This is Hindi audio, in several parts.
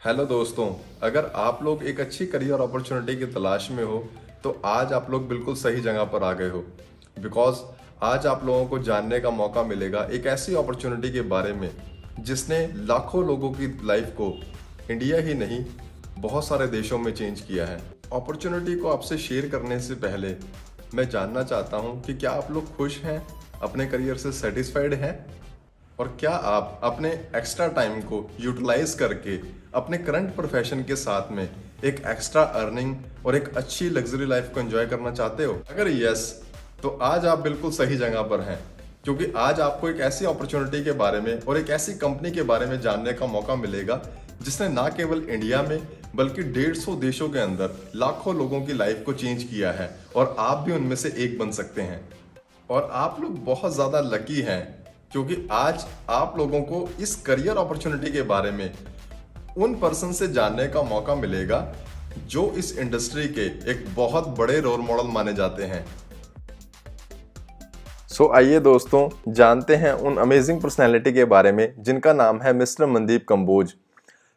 हेलो दोस्तों। अगर आप लोग एक अच्छी करियर अपॉर्चुनिटी की तलाश में हो तो आज आप लोग बिल्कुल सही जगह पर आ गए हो। बिकॉज आज आप लोगों को जानने का मौका मिलेगा एक ऐसी अपॉर्चुनिटी के बारे में जिसने लाखों लोगों की लाइफ को इंडिया ही नहीं बहुत सारे देशों में चेंज किया है। अपॉर्चुनिटी को आपसे शेयर करने से पहले मैं जानना चाहता हूँ कि क्या आप लोग खुश हैं, अपने करियर से सेटिस्फाइड हैं और क्या आप अपने एक्स्ट्रा टाइम को यूटिलाइज करके अपने करंट प्रोफेशन के साथ में एक एक्स्ट्रा अर्निंग और एक अच्छी लग्जरी लाइफ को एंजॉय करना चाहते हो? अगर यस, तो आज आप बिल्कुल सही जगह पर हैं, क्योंकि आज आपको एक ऐसी अपॉर्चुनिटी के बारे में और एक ऐसी कंपनी के बारे में जानने का मौका मिलेगा जिसने ना केवल इंडिया में बल्कि 150 देशों के अंदर लाखों लोगों की लाइफ को चेंज किया है और आप भी उनमें से एक बन सकते हैं। और आप लोग बहुत ज़्यादा लकी हैं, क्योंकि आज आप लोगों को इस करियर अपॉर्चुनिटी के बारे में उन पर्सन से जानने का मौका मिलेगा जो इस इंडस्ट्री के एक बहुत बड़े रोल मॉडल माने जाते हैं। आइए दोस्तों, जानते हैं उन अमेजिंग पर्सनैलिटी के बारे में जिनका नाम है मिस्टर मनदीप कंबोज।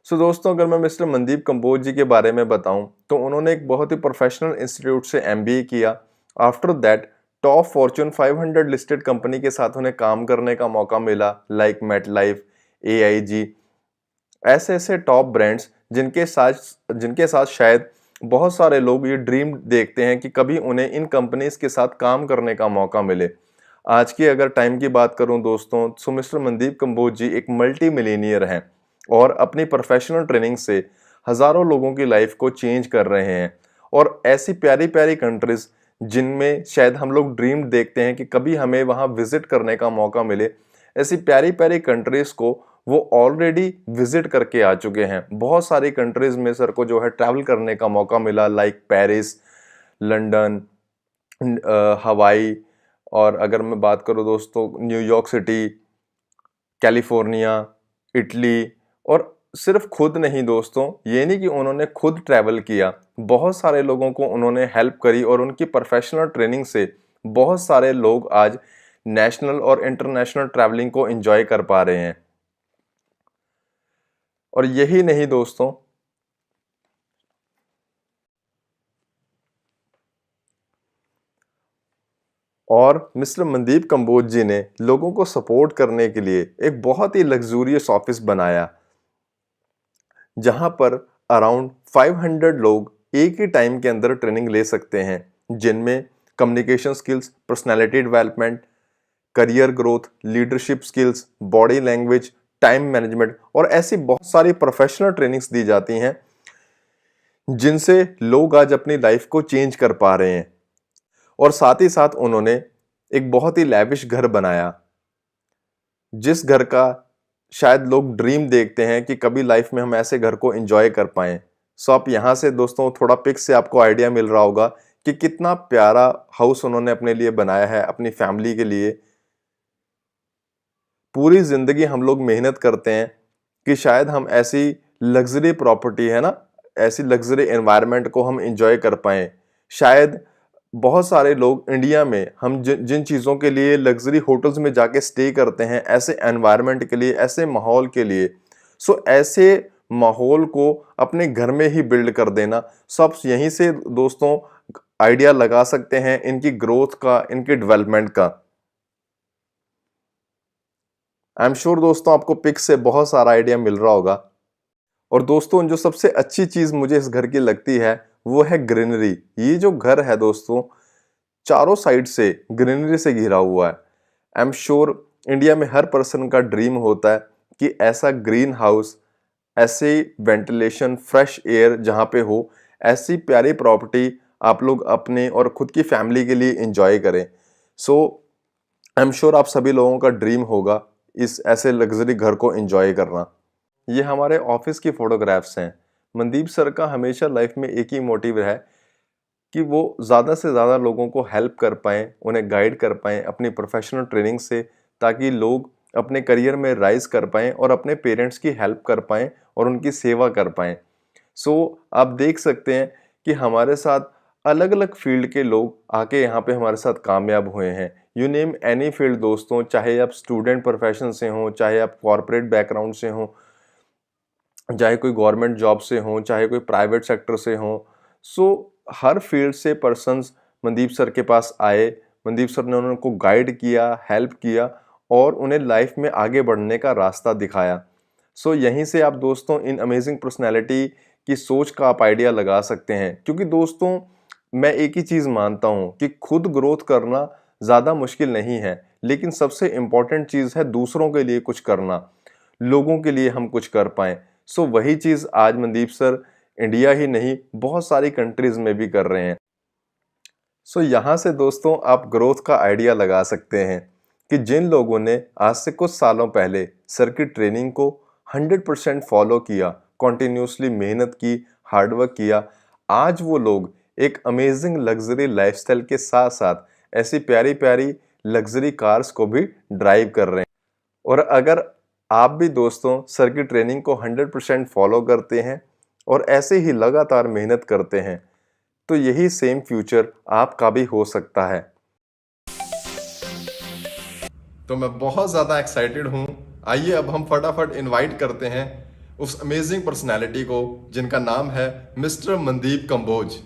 दोस्तों, अगर मैं मिस्टर मनदीप कंबोज जी के बारे में बताऊं तो उन्होंने एक बहुत ही प्रोफेशनल इंस्टीट्यूट से MBA किया। After that top Fortune 500 listed company के साथ उन्हें काम करने का मौका मिला, लाइक मेटलाइफ, AIG, ऐसे ऐसे टॉप ब्रांड्स जिनके साथ शायद बहुत सारे लोग ये ड्रीम देखते हैं कि कभी उन्हें इन कंपनीज के साथ काम करने का मौका मिले। आज की अगर टाइम की बात करूं दोस्तों, तो मिस्टर मनदीप कंबोज जी एक मल्टी मिलीनियर हैं और अपनी प्रोफेशनल ट्रेनिंग से हजारों लोगों की लाइफ को चेंज कर रहे हैं। और ऐसी प्यारी प्यारी कंट्रीज जिनमें शायद हम लोग ड्रीम देखते हैं कि कभी हमें वहां विजिट करने का मौका मिले, ऐसी प्यारी प्यारी कंट्रीज को वो ऑलरेडी विजिट करके आ चुके हैं। बहुत सारी कंट्रीज में सर को जो है ट्रैवल करने का मौका मिला, लाइक पेरिस, लंदन, हवाई, और अगर मैं बात करूं दोस्तों न्यूयॉर्क सिटी, कैलिफोर्निया, इटली। और सिर्फ खुद नहीं दोस्तों, ये नहीं कि उन्होंने खुद ट्रैवल किया, बहुत सारे लोगों को उन्होंने हेल्प करी और उनकी प्रोफेशनल ट्रेनिंग से बहुत सारे लोग आज नेशनल और इंटरनेशनल ट्रैवलिंग को एंजॉय कर पा रहे हैं। और यही नहीं दोस्तों, और मिस्टर मनदीप कंबोज जी ने लोगों को सपोर्ट करने के लिए एक बहुत ही लग्जूरियस ऑफिस बनाया जहां पर अराउंड 500 लोग एक ही टाइम के अंदर ट्रेनिंग ले सकते हैं, जिनमें communication skills, personality development, career growth, leadership skills, body language, time management और ऐसी बहुत सारी प्रोफेशनल ट्रेनिंग्स दी जाती हैं जिनसे लोग आज अपनी लाइफ को चेंज कर पा रहे हैं। और साथ ही साथ उन्होंने एक बहुत ही लैविश घर बनाया, जिस घर का शायद लोग ड्रीम देखते हैं कि कभी लाइफ में हम ऐसे घर को एंजॉय कर पाएं। आप यहां से दोस्तों थोड़ा पिक से आपको आइडिया मिल रहा होगा कि कितना प्यारा हाउस उन्होंने अपने लिए बनाया है, अपनी फैमिली के लिए। पूरी जिंदगी हम लोग मेहनत करते हैं कि शायद हम ऐसी लग्जरी प्रॉपर्टी है ना, ऐसी लग्जरी एनवायरनमेंट को हम एंजॉय कर पाएं। शायद बहुत सारे लोग इंडिया में हम जिन चीज़ों के लिए लग्जरी होटल्स में जाके स्टे करते हैं, ऐसे एनवायरनमेंट के लिए, ऐसे माहौल के लिए, ऐसे माहौल को अपने घर में ही बिल्ड कर देना। आप यहीं से दोस्तों आइडिया लगा सकते हैं इनकी ग्रोथ का, इनकी डेवलपमेंट का। आई एम श्योर दोस्तों आपको पिक से बहुत सारा आइडिया मिल रहा होगा। और दोस्तों जो सबसे अच्छी चीज मुझे इस घर की लगती है वो है ग्रीनरी। ये जो घर है दोस्तों, चारों साइड से ग्रीनरी से घिरा हुआ है। आई एम श्योर इंडिया में हर पर्सन का ड्रीम होता है कि ऐसा ग्रीन हाउस, ऐसे वेंटिलेशन, फ्रेश एयर जहाँ पे हो, ऐसी प्यारी प्रॉपर्टी आप लोग अपने और खुद की फैमिली के लिए एंजॉय करें। आई एम श्योर आप सभी लोगों का ड्रीम होगा इस ऐसे लग्जरी घर को एंजॉय करना। ये हमारे ऑफिस की फोटोग्राफ्स हैं। मनदीप सर का हमेशा लाइफ में एक ही मोटिव है कि वो ज़्यादा से ज़्यादा लोगों को हेल्प कर पाएँ, उन्हें गाइड कर पाएँ अपनी प्रोफेशनल ट्रेनिंग से, ताकि लोग अपने करियर में राइज कर पाएँ और अपने पेरेंट्स की हेल्प कर पाएँ और उनकी सेवा कर पाएँ। आप देख सकते हैं कि हमारे साथ अलग अलग फील्ड के लोग आके यहाँ पे हमारे साथ कामयाब हुए हैं। यू नेम एनी फील्ड दोस्तों, चाहे आप स्टूडेंट प्रोफेशन से हों, चाहे आप कॉरपोरेट बैकग्राउंड से हों, चाहे कोई गवर्नमेंट जॉब से हो, चाहे कोई प्राइवेट सेक्टर से हो। सो हर फील्ड से पर्सन्स मनदीप सर के पास आए। मनदीप सर ने उनको गाइड किया, हेल्प किया और उन्हें लाइफ में आगे बढ़ने का रास्ता दिखाया। सो यहीं से आप दोस्तों इन अमेजिंग पर्सनैलिटी की सोच का आप आइडिया लगा सकते हैं, क्योंकि दोस्तों मैं एक ही चीज़ मानता हूँ कि खुद ग्रोथ करना ज़्यादा मुश्किल नहीं है, लेकिन सबसे इम्पॉर्टेंट चीज़ है दूसरों के लिए कुछ करना, लोगों के लिए हम कुछ कर पाएँ। सो वही चीज़ आज मनदीप सर इंडिया ही नहीं बहुत सारी कंट्रीज़ में भी कर रहे हैं। सो यहाँ से दोस्तों आप ग्रोथ का आइडिया लगा सकते हैं कि जिन लोगों ने आज से कुछ सालों पहले सर की ट्रेनिंग को 100% फॉलो किया, कॉन्टिन्यूसली मेहनत की, हार्डवर्क किया, आज वो लोग एक अमेजिंग लग्जरी लाइफस्टाइल के साथ साथ ऐसी प्यारी प्यारी लग्जरी कार्स को भी ड्राइव कर रहे हैं। और अगर आप भी दोस्तों सर की ट्रेनिंग को 100% फॉलो करते हैं और ऐसे ही लगातार मेहनत करते हैं, तो यही सेम फ्यूचर आपका भी हो सकता है। तो मैं बहुत ज़्यादा एक्साइटेड हूँ। आइए अब हम फटाफट इनवाइट करते हैं उस अमेजिंग पर्सनालिटी को जिनका नाम है mister Mandeep Kamboj.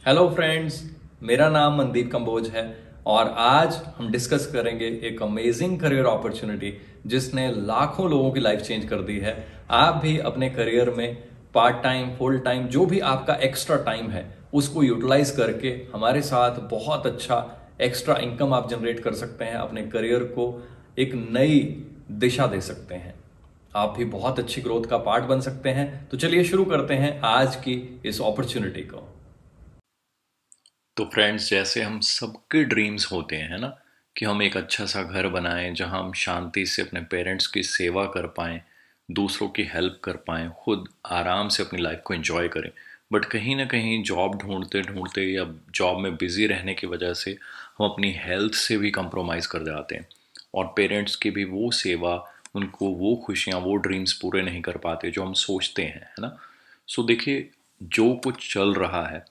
Hello friends, मेरा नाम मनदीप कंबोज है और आज हम डिस्कस करेंगे एक अमेजिंग करियर अपॉर्चुनिटी जिसने लाखों लोगों की लाइफ चेंज कर दी है। आप भी अपने करियर में पार्ट टाइम, फुल टाइम, जो भी आपका एक्स्ट्रा टाइम है उसको यूटिलाइज करके हमारे साथ बहुत अच्छा एक्स्ट्रा इनकम आप जनरेट कर सकते हैं, अपने करियर को एक नई दिशा दे सकते हैं। आप भी बहुत अच्छी ग्रोथ का पार्ट बन सकते हैं। तो चलिए शुरू करते हैं आज की इस अपॉर्चुनिटी को। तो फ्रेंड्स, जैसे हम सबके ड्रीम्स होते हैं ना, कि हम एक अच्छा सा घर बनाएं जहां हम शांति से अपने पेरेंट्स की सेवा कर पाएं, दूसरों की हेल्प कर पाएं, खुद आराम से अपनी लाइफ को एंजॉय करें। बट कहीं ना कहीं जॉब ढूंढते ढूंढते या जॉब में बिजी रहने की वजह से हम अपनी हेल्थ से भी कंप्रोमाइज़ कर जाते हैं और पेरेंट्स की भी वो सेवा, उनको वो खुशियाँ, वो ड्रीम्स पूरे नहीं कर पाते जो हम सोचते हैं, है ना। सो देखिए, जो कुछ चल रहा है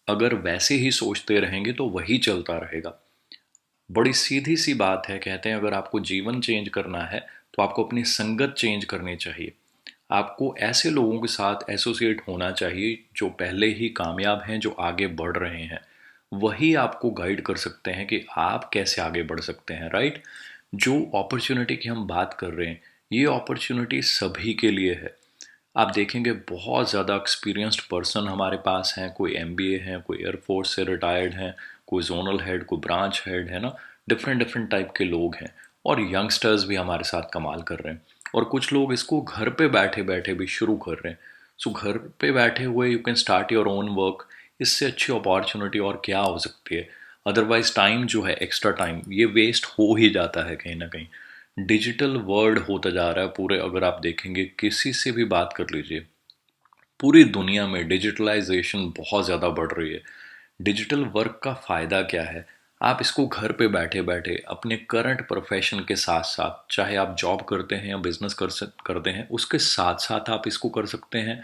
अगर वैसे ही सोचते रहेंगे तो वही चलता रहेगा। बड़ी सीधी सी बात है, कहते हैं अगर आपको जीवन चेंज करना है तो आपको अपनी संगत चेंज करनी चाहिए। आपको ऐसे लोगों के साथ एसोसिएट होना चाहिए जो पहले ही कामयाब हैं, जो आगे बढ़ रहे हैं। वही आपको गाइड कर सकते हैं कि आप कैसे आगे बढ़ सकते हैं, राइट। जो अपॉर्चुनिटी की हम बात कर रहे हैं, ये अपॉर्चुनिटी सभी के लिए है। आप देखेंगे बहुत ज़्यादा एक्सपीरियंस्ड पर्सन हमारे पास हैं, कोई एमबीए हैं, कोई एयरफोर्स से रिटायर्ड हैं, कोई जोनल हेड, कोई ब्रांच हेड, है ना। डिफरेंट डिफरेंट टाइप के लोग हैं और यंगस्टर्स भी हमारे साथ कमाल कर रहे हैं। और कुछ लोग इसको घर पे बैठे बैठे भी शुरू कर रहे हैं। सो घर पे बैठे हुए you can start your own work. इससे अच्छी अपॉर्चुनिटी और क्या हो सकती है। अदरवाइज टाइम जो है, एक्स्ट्रा टाइम, ये वेस्ट हो ही जाता है कहीं ना कहीं। डिजिटल वर्ल्ड होता जा रहा है पूरे, अगर आप देखेंगे किसी से भी बात कर लीजिए, पूरी दुनिया में डिजिटलाइजेशन बहुत ज़्यादा बढ़ रही है। डिजिटल वर्क का फ़ायदा क्या है? आप इसको घर पे बैठे बैठे अपने करंट प्रोफेशन के साथ साथ, चाहे आप जॉब करते हैं या बिजनेस करते हैं, उसके साथ साथ आप इसको कर सकते हैं।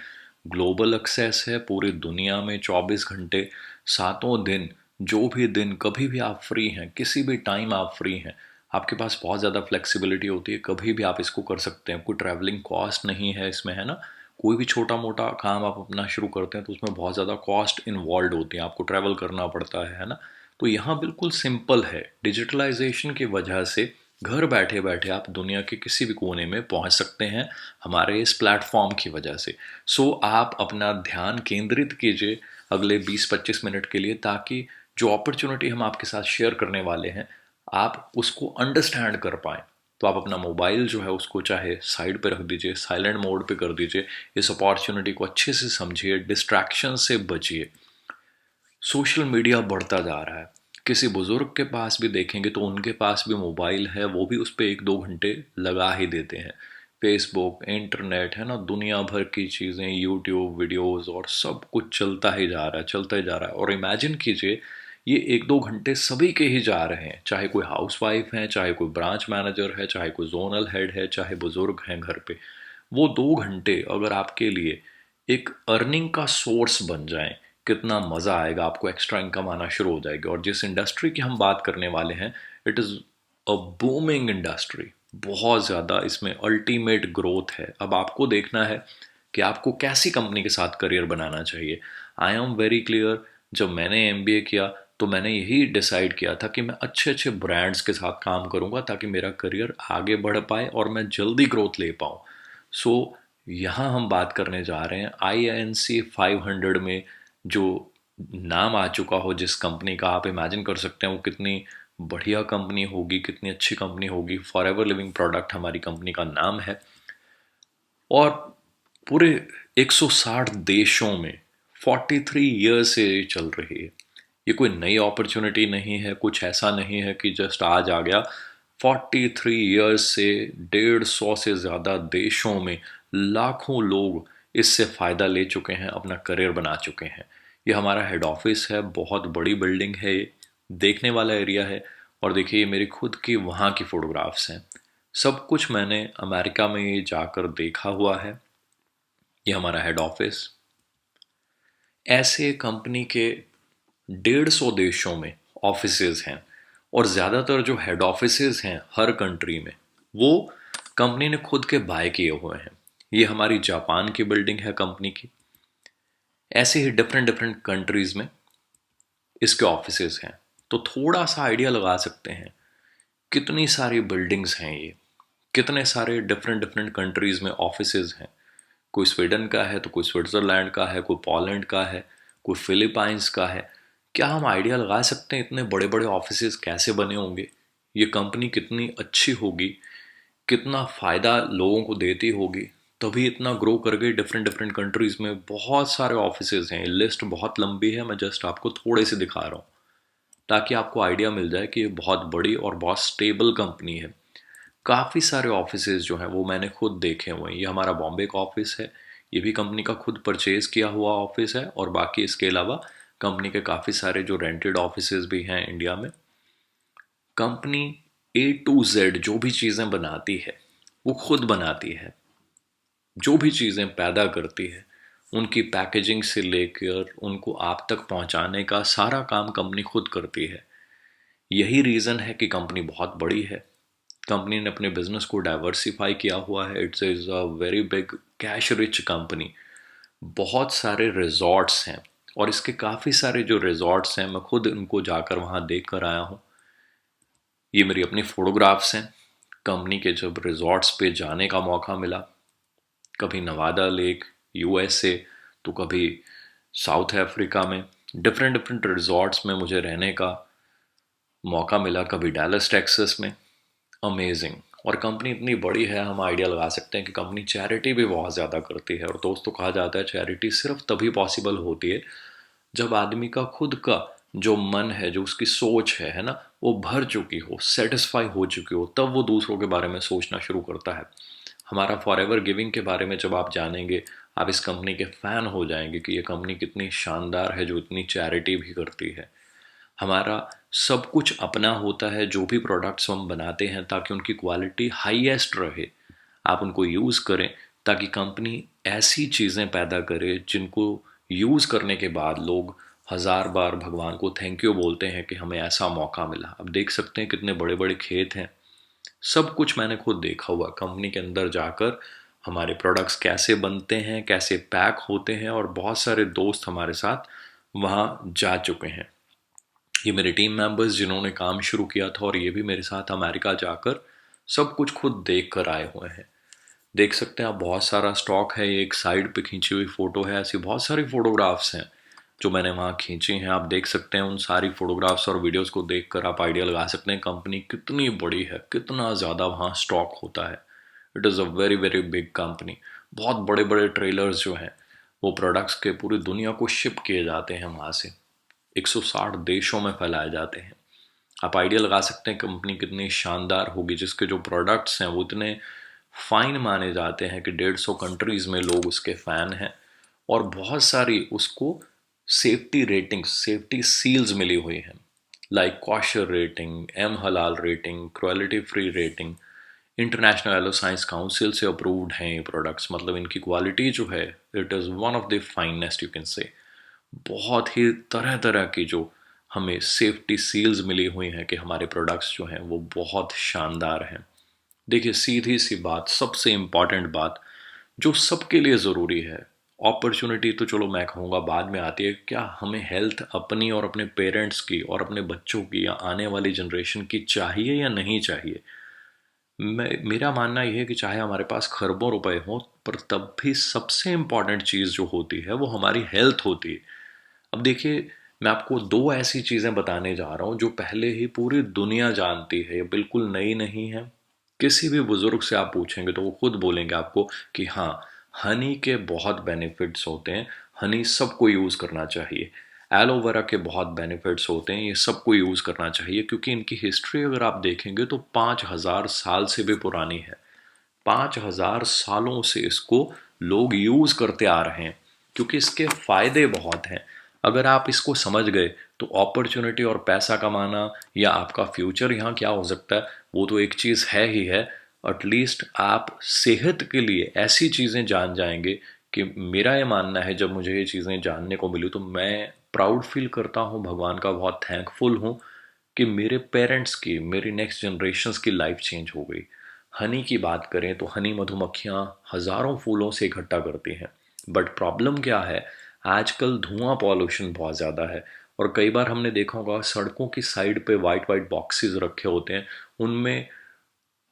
ग्लोबल एक्सेस है पूरी दुनिया में, 24 घंटे, सातों दिन, जो भी दिन कभी भी आप फ्री हैं, किसी भी टाइम आप फ्री हैं, आपके पास बहुत ज़्यादा फ्लेक्सिबिलिटी होती है, कभी भी आप इसको कर सकते हैं। कोई ट्रैवलिंग कॉस्ट नहीं है इसमें, है ना। कोई भी छोटा मोटा काम आप अपना शुरू करते हैं तो उसमें बहुत ज़्यादा कॉस्ट इन्वॉल्व होती है, आपको ट्रैवल करना पड़ता है ना। तो यहाँ बिल्कुल सिंपल है, डिजिटलाइजेशन की वजह से घर बैठे बैठे आप दुनिया के किसी भी कोने में पहुंच सकते हैं हमारे इस प्लेटफॉर्म की वजह से। सो आप अपना ध्यान केंद्रित कीजिए अगले 20-25 मिनट के लिए, ताकि जो अपॉर्चुनिटी हम आपके साथ शेयर करने वाले हैं आप उसको अंडरस्टैंड कर पाएँ। तो आप अपना मोबाइल जो है उसको चाहे साइड पे रख दीजिए, साइलेंट मोड पे कर दीजिए, इस अपॉर्चुनिटी को अच्छे से समझिए, डिस्ट्रैक्शन से बचिए। सोशल मीडिया बढ़ता जा रहा है, किसी बुजुर्ग के पास भी देखेंगे तो उनके पास भी मोबाइल है, वो भी उस पर 1-2 घंटे लगा ही देते हैं। फेसबुक, इंटरनेट, है ना, दुनिया भर की चीज़ें, यूट्यूब वीडियोस और सब कुछ चलता ही जा रहा है, चलता ही जा रहा है। और इमेजिन कीजिए, ये 1-2 घंटे सभी के ही जा रहे हैं, चाहे कोई हाउसवाइफ है, चाहे कोई ब्रांच मैनेजर है, चाहे कोई जोनल हेड है, चाहे बुजुर्ग हैं घर पे। वो 2 घंटे अगर आपके लिए एक अर्निंग का सोर्स बन जाए, कितना मज़ा आएगा, आपको एक्स्ट्रा इनकम आना शुरू हो जाएगी। और जिस इंडस्ट्री की हम बात करने वाले हैं, it is a booming industry, बहुत ज़्यादा इसमें अल्टीमेट ग्रोथ है। अब आपको देखना है कि आपको कैसी कंपनी के साथ करियर बनाना चाहिए। आई एम वेरी क्लियर, जब मैंने एमबीए किया तो मैंने यही डिसाइड किया था कि मैं अच्छे अच्छे ब्रांड्स के साथ काम करूंगा ताकि मेरा करियर आगे बढ़ पाए और मैं जल्दी ग्रोथ ले पाऊँ। सो यहाँ हम बात करने जा रहे हैं INC 500 में जो नाम आ चुका हो जिस कंपनी का, आप इमेजिन कर सकते हैं वो कितनी बढ़िया कंपनी होगी, कितनी अच्छी कंपनी होगी। फॉरएवर लिविंग प्रोडक्ट हमारी कंपनी का नाम है और पूरे 160 देशों में 43 ईयर्स से ये चल रही है। ये कोई नई अपॉर्चुनिटी नहीं है, कुछ ऐसा नहीं है कि जस्ट आज आ गया। 43 ईयर्स से 150 से ज़्यादा देशों में लाखों लोग इससे फ़ायदा ले चुके हैं, अपना करियर बना चुके हैं। ये हमारा हेड ऑफिस है, बहुत बड़ी बिल्डिंग है ये, देखने वाला एरिया है। और देखिए ये मेरी खुद की वहाँ की फ़ोटोग्राफ्स हैं। सब कुछ मैंने अमेरिका में ये जाकर देखा हुआ है। ये हमारा हेड ऑफिस। ऐसे कंपनी के 150 देशों में ऑफिसेज हैं और ज़्यादातर जो हेड ऑफिसेज हैं हर कंट्री में वो कंपनी ने खुद के बाय किए हुए हैं। ये हमारी जापान की बिल्डिंग है कंपनी की। ऐसे ही डिफरेंट डिफरेंट कंट्रीज में इसके ऑफिसेज हैं। तो थोड़ा सा आइडिया लगा सकते हैं कितनी सारी बिल्डिंग्स हैं ये, कितने सारे डिफरेंट डिफरेंट कंट्रीज में ऑफिसेज हैं। कोई स्वीडन का है तो कोई स्विट्ज़रलैंड का है, कोई पोलैंड का है, कोई फिलीपाइंस का है। क्या हम आइडिया लगा सकते हैं इतने बड़े बड़े ऑफिसेज कैसे बने होंगे, ये कंपनी कितनी अच्छी होगी, कितना फ़ायदा लोगों को देती होगी, तभी इतना ग्रो कर गई। डिफरेंट डिफरेंट कंट्रीज़ में बहुत सारे ऑफिसेज हैं। लिस्ट बहुत लंबी है, मैं जस्ट आपको थोड़े से दिखा रहा हूँ ताकि आपको आइडिया मिल जाए कि ये बहुत बड़ी और बहुत स्टेबल कंपनी है। काफ़ी सारे ऑफिसेज जो हैं वो मैंने खुद देखे हुए हैं। ये हमारा बॉम्बे का ऑफिस है, ये भी कंपनी का खुद परचेज किया हुआ ऑफिस है। और बाकी इसके अलावा कंपनी के काफ़ी सारे जो रेंटेड ऑफिसेज भी हैं इंडिया में। कंपनी A to Z जो भी चीज़ें बनाती है वो खुद बनाती है। जो भी चीज़ें पैदा करती है उनकी पैकेजिंग से लेकर उनको आप तक पहुंचाने का सारा काम कंपनी खुद करती है। यही रीज़न है कि कंपनी बहुत बड़ी है। कंपनी ने अपने बिजनेस को डाइवर्सिफाई किया हुआ है। It's is a very big cash rich company. बहुत सारे रिजॉर्ट्स हैं और इसके काफ़ी सारे जो रिजॉर्ट्स हैं मैं खुद उनको जाकर वहाँ देख कर आया हूँ। ये मेरी अपनी फ़ोटोग्राफ्स हैं कंपनी के। जब रिजॉर्ट्स पे जाने का मौका मिला, कभी नवादा लेक USA तो कभी साउथ अफ्रीका में, डिफरेंट डिफरेंट रिजॉर्ट्स में मुझे रहने का मौका मिला, कभी डैलस टेक्सास में। अमेजिंग। और कंपनी इतनी बड़ी है, हम आइडिया लगा सकते हैं कि कंपनी चैरिटी भी बहुत ज़्यादा करती है। और दोस्तों कहा जाता है चैरिटी सिर्फ तभी पॉसिबल होती है जब आदमी का खुद का जो मन है, जो उसकी सोच है ना, वो भर चुकी हो, सेटिस्फाई हो चुकी हो, तब वो दूसरों के बारे में सोचना शुरू करता है। हमारा फॉरएवर गिविंग के बारे में जब आप जानेंगे, आप इस कंपनी के फ़ैन हो जाएंगे कि ये कंपनी कितनी शानदार है जो इतनी चैरिटी भी करती है। हमारा सब कुछ अपना होता है, जो भी प्रोडक्ट्स हम बनाते हैं ताकि उनकी क्वालिटी हाईएस्ट रहे, आप उनको यूज़ करें, ताकि कंपनी ऐसी चीज़ें पैदा करे जिनको यूज़ करने के बाद लोग हज़ार बार भगवान को थैंक यू बोलते हैं कि हमें ऐसा मौका मिला। अब देख सकते हैं कितने बड़े बड़े खेत हैं। सब कुछ मैंने खुद देखा हुआ कंपनी के अंदर जाकर, हमारे प्रोडक्ट्स कैसे बनते हैं, कैसे पैक होते हैं। और बहुत सारे दोस्त हमारे साथ वहाँ जा चुके हैं। ये मेरे टीम मेंबर्स जिन्होंने काम शुरू किया था और ये भी मेरे साथ अमेरिका जाकर सब कुछ खुद देख कर आए हुए हैं। देख सकते हैं आप, बहुत सारा स्टॉक है। ये एक साइड पे खींची हुई फ़ोटो है। ऐसी बहुत सारी फ़ोटोग्राफ्स हैं जो मैंने वहाँ खींची हैं। आप देख सकते हैं उन सारी फ़ोटोग्राफ्स और वीडियोस को देखकर आप आइडिया लगा सकते हैं कंपनी कितनी बड़ी है, कितना ज़्यादा वहाँ स्टॉक होता है। It is a very very big company. बहुत बड़े बड़े ट्रेलर्स जो हैं वो प्रोडक्ट्स के पूरी दुनिया को शिप किए जाते हैं वहाँ से, 160 देशों में फैलाए जाते हैं। आप आइडिया लगा सकते हैं कंपनी कितनी शानदार होगी जिसके जो प्रोडक्ट्स हैं वो इतने फाइन माने जाते हैं कि 150 कंट्रीज़ में लोग उसके फ़ैन हैं। और बहुत सारी उसको सेफ्टी रेटिंग्स, सेफ्टी सील्स मिली हुई हैं, लाइक कॉशर रेटिंग, एम halal rating, quality free rating. International aloe science council से अप्रूव्ड हैं ये प्रोडक्ट्स। मतलब इनकी क्वालिटी जो है, it is one of the finest you can say. बहुत ही तरह तरह की जो हमें सेफ्टी सील्स मिली हुई हैं कि हमारे प्रोडक्ट्स जो हैं वो बहुत शानदार हैं। देखिए, सीधी सी बात, सबसे इम्पॉर्टेंट बात जो सबके लिए ज़रूरी है, अपॉर्चुनिटी तो चलो मैं कहूँगा बाद में आती है, क्या हमें हेल्थ अपनी और अपने पेरेंट्स की और अपने बच्चों की या आने वाली जनरेशन की चाहिए या नहीं चाहिए? मेरा मानना ये है कि चाहे हमारे पास खरबों रुपए हों, पर तब भी सबसे इम्पॉर्टेंट चीज़ जो होती है वो हमारी हेल्थ होती है। अब देखिए, मैं आपको दो ऐसी चीज़ें बताने जा रहा हूँ जो पहले ही पूरी दुनिया जानती है, ये बिल्कुल नई नहीं है। किसी भी बुजुर्ग से आप पूछेंगे तो वो खुद बोलेंगे आपको कि हाँ, हनी के बहुत बेनिफिट्स होते हैं, हनी सबको यूज़ करना चाहिए। एलोवेरा के बहुत बेनिफिट्स होते हैं, ये सबको यूज़ करना चाहिए, क्योंकि इनकी हिस्ट्री अगर आप देखेंगे तो 5000 साल से भी पुरानी है। 5000 सालों से इसको लोग यूज़ करते आ रहे हैं, क्योंकि इसके फायदे बहुत हैं। अगर आप इसको समझ गए तो अपॉर्चुनिटी और पैसा कमाना या आपका फ्यूचर यहाँ क्या हो सकता है वो तो एक चीज़ है ही है। एटलीस्ट आप सेहत के लिए ऐसी चीज़ें जान जाएंगे कि मेरा ये मानना है, जब मुझे ये चीज़ें जानने को मिली तो मैं प्राउड फील करता हूँ, भगवान का बहुत थैंकफुल हूँ कि मेरे पेरेंट्स की, मेरी नेक्स्ट जनरेशन्स की लाइफ चेंज हो गई। हनी की बात करें तो हनी मधुमक्खियाँ हज़ारों फूलों से इकट्ठा करती हैं, बट प्रॉब्लम क्या है, आजकल धुआं पॉल्यूशन बहुत ज़्यादा है। और कई बार हमने देखा होगा सड़कों की साइड पे वाइट वाइट बॉक्सेस रखे होते हैं, उनमें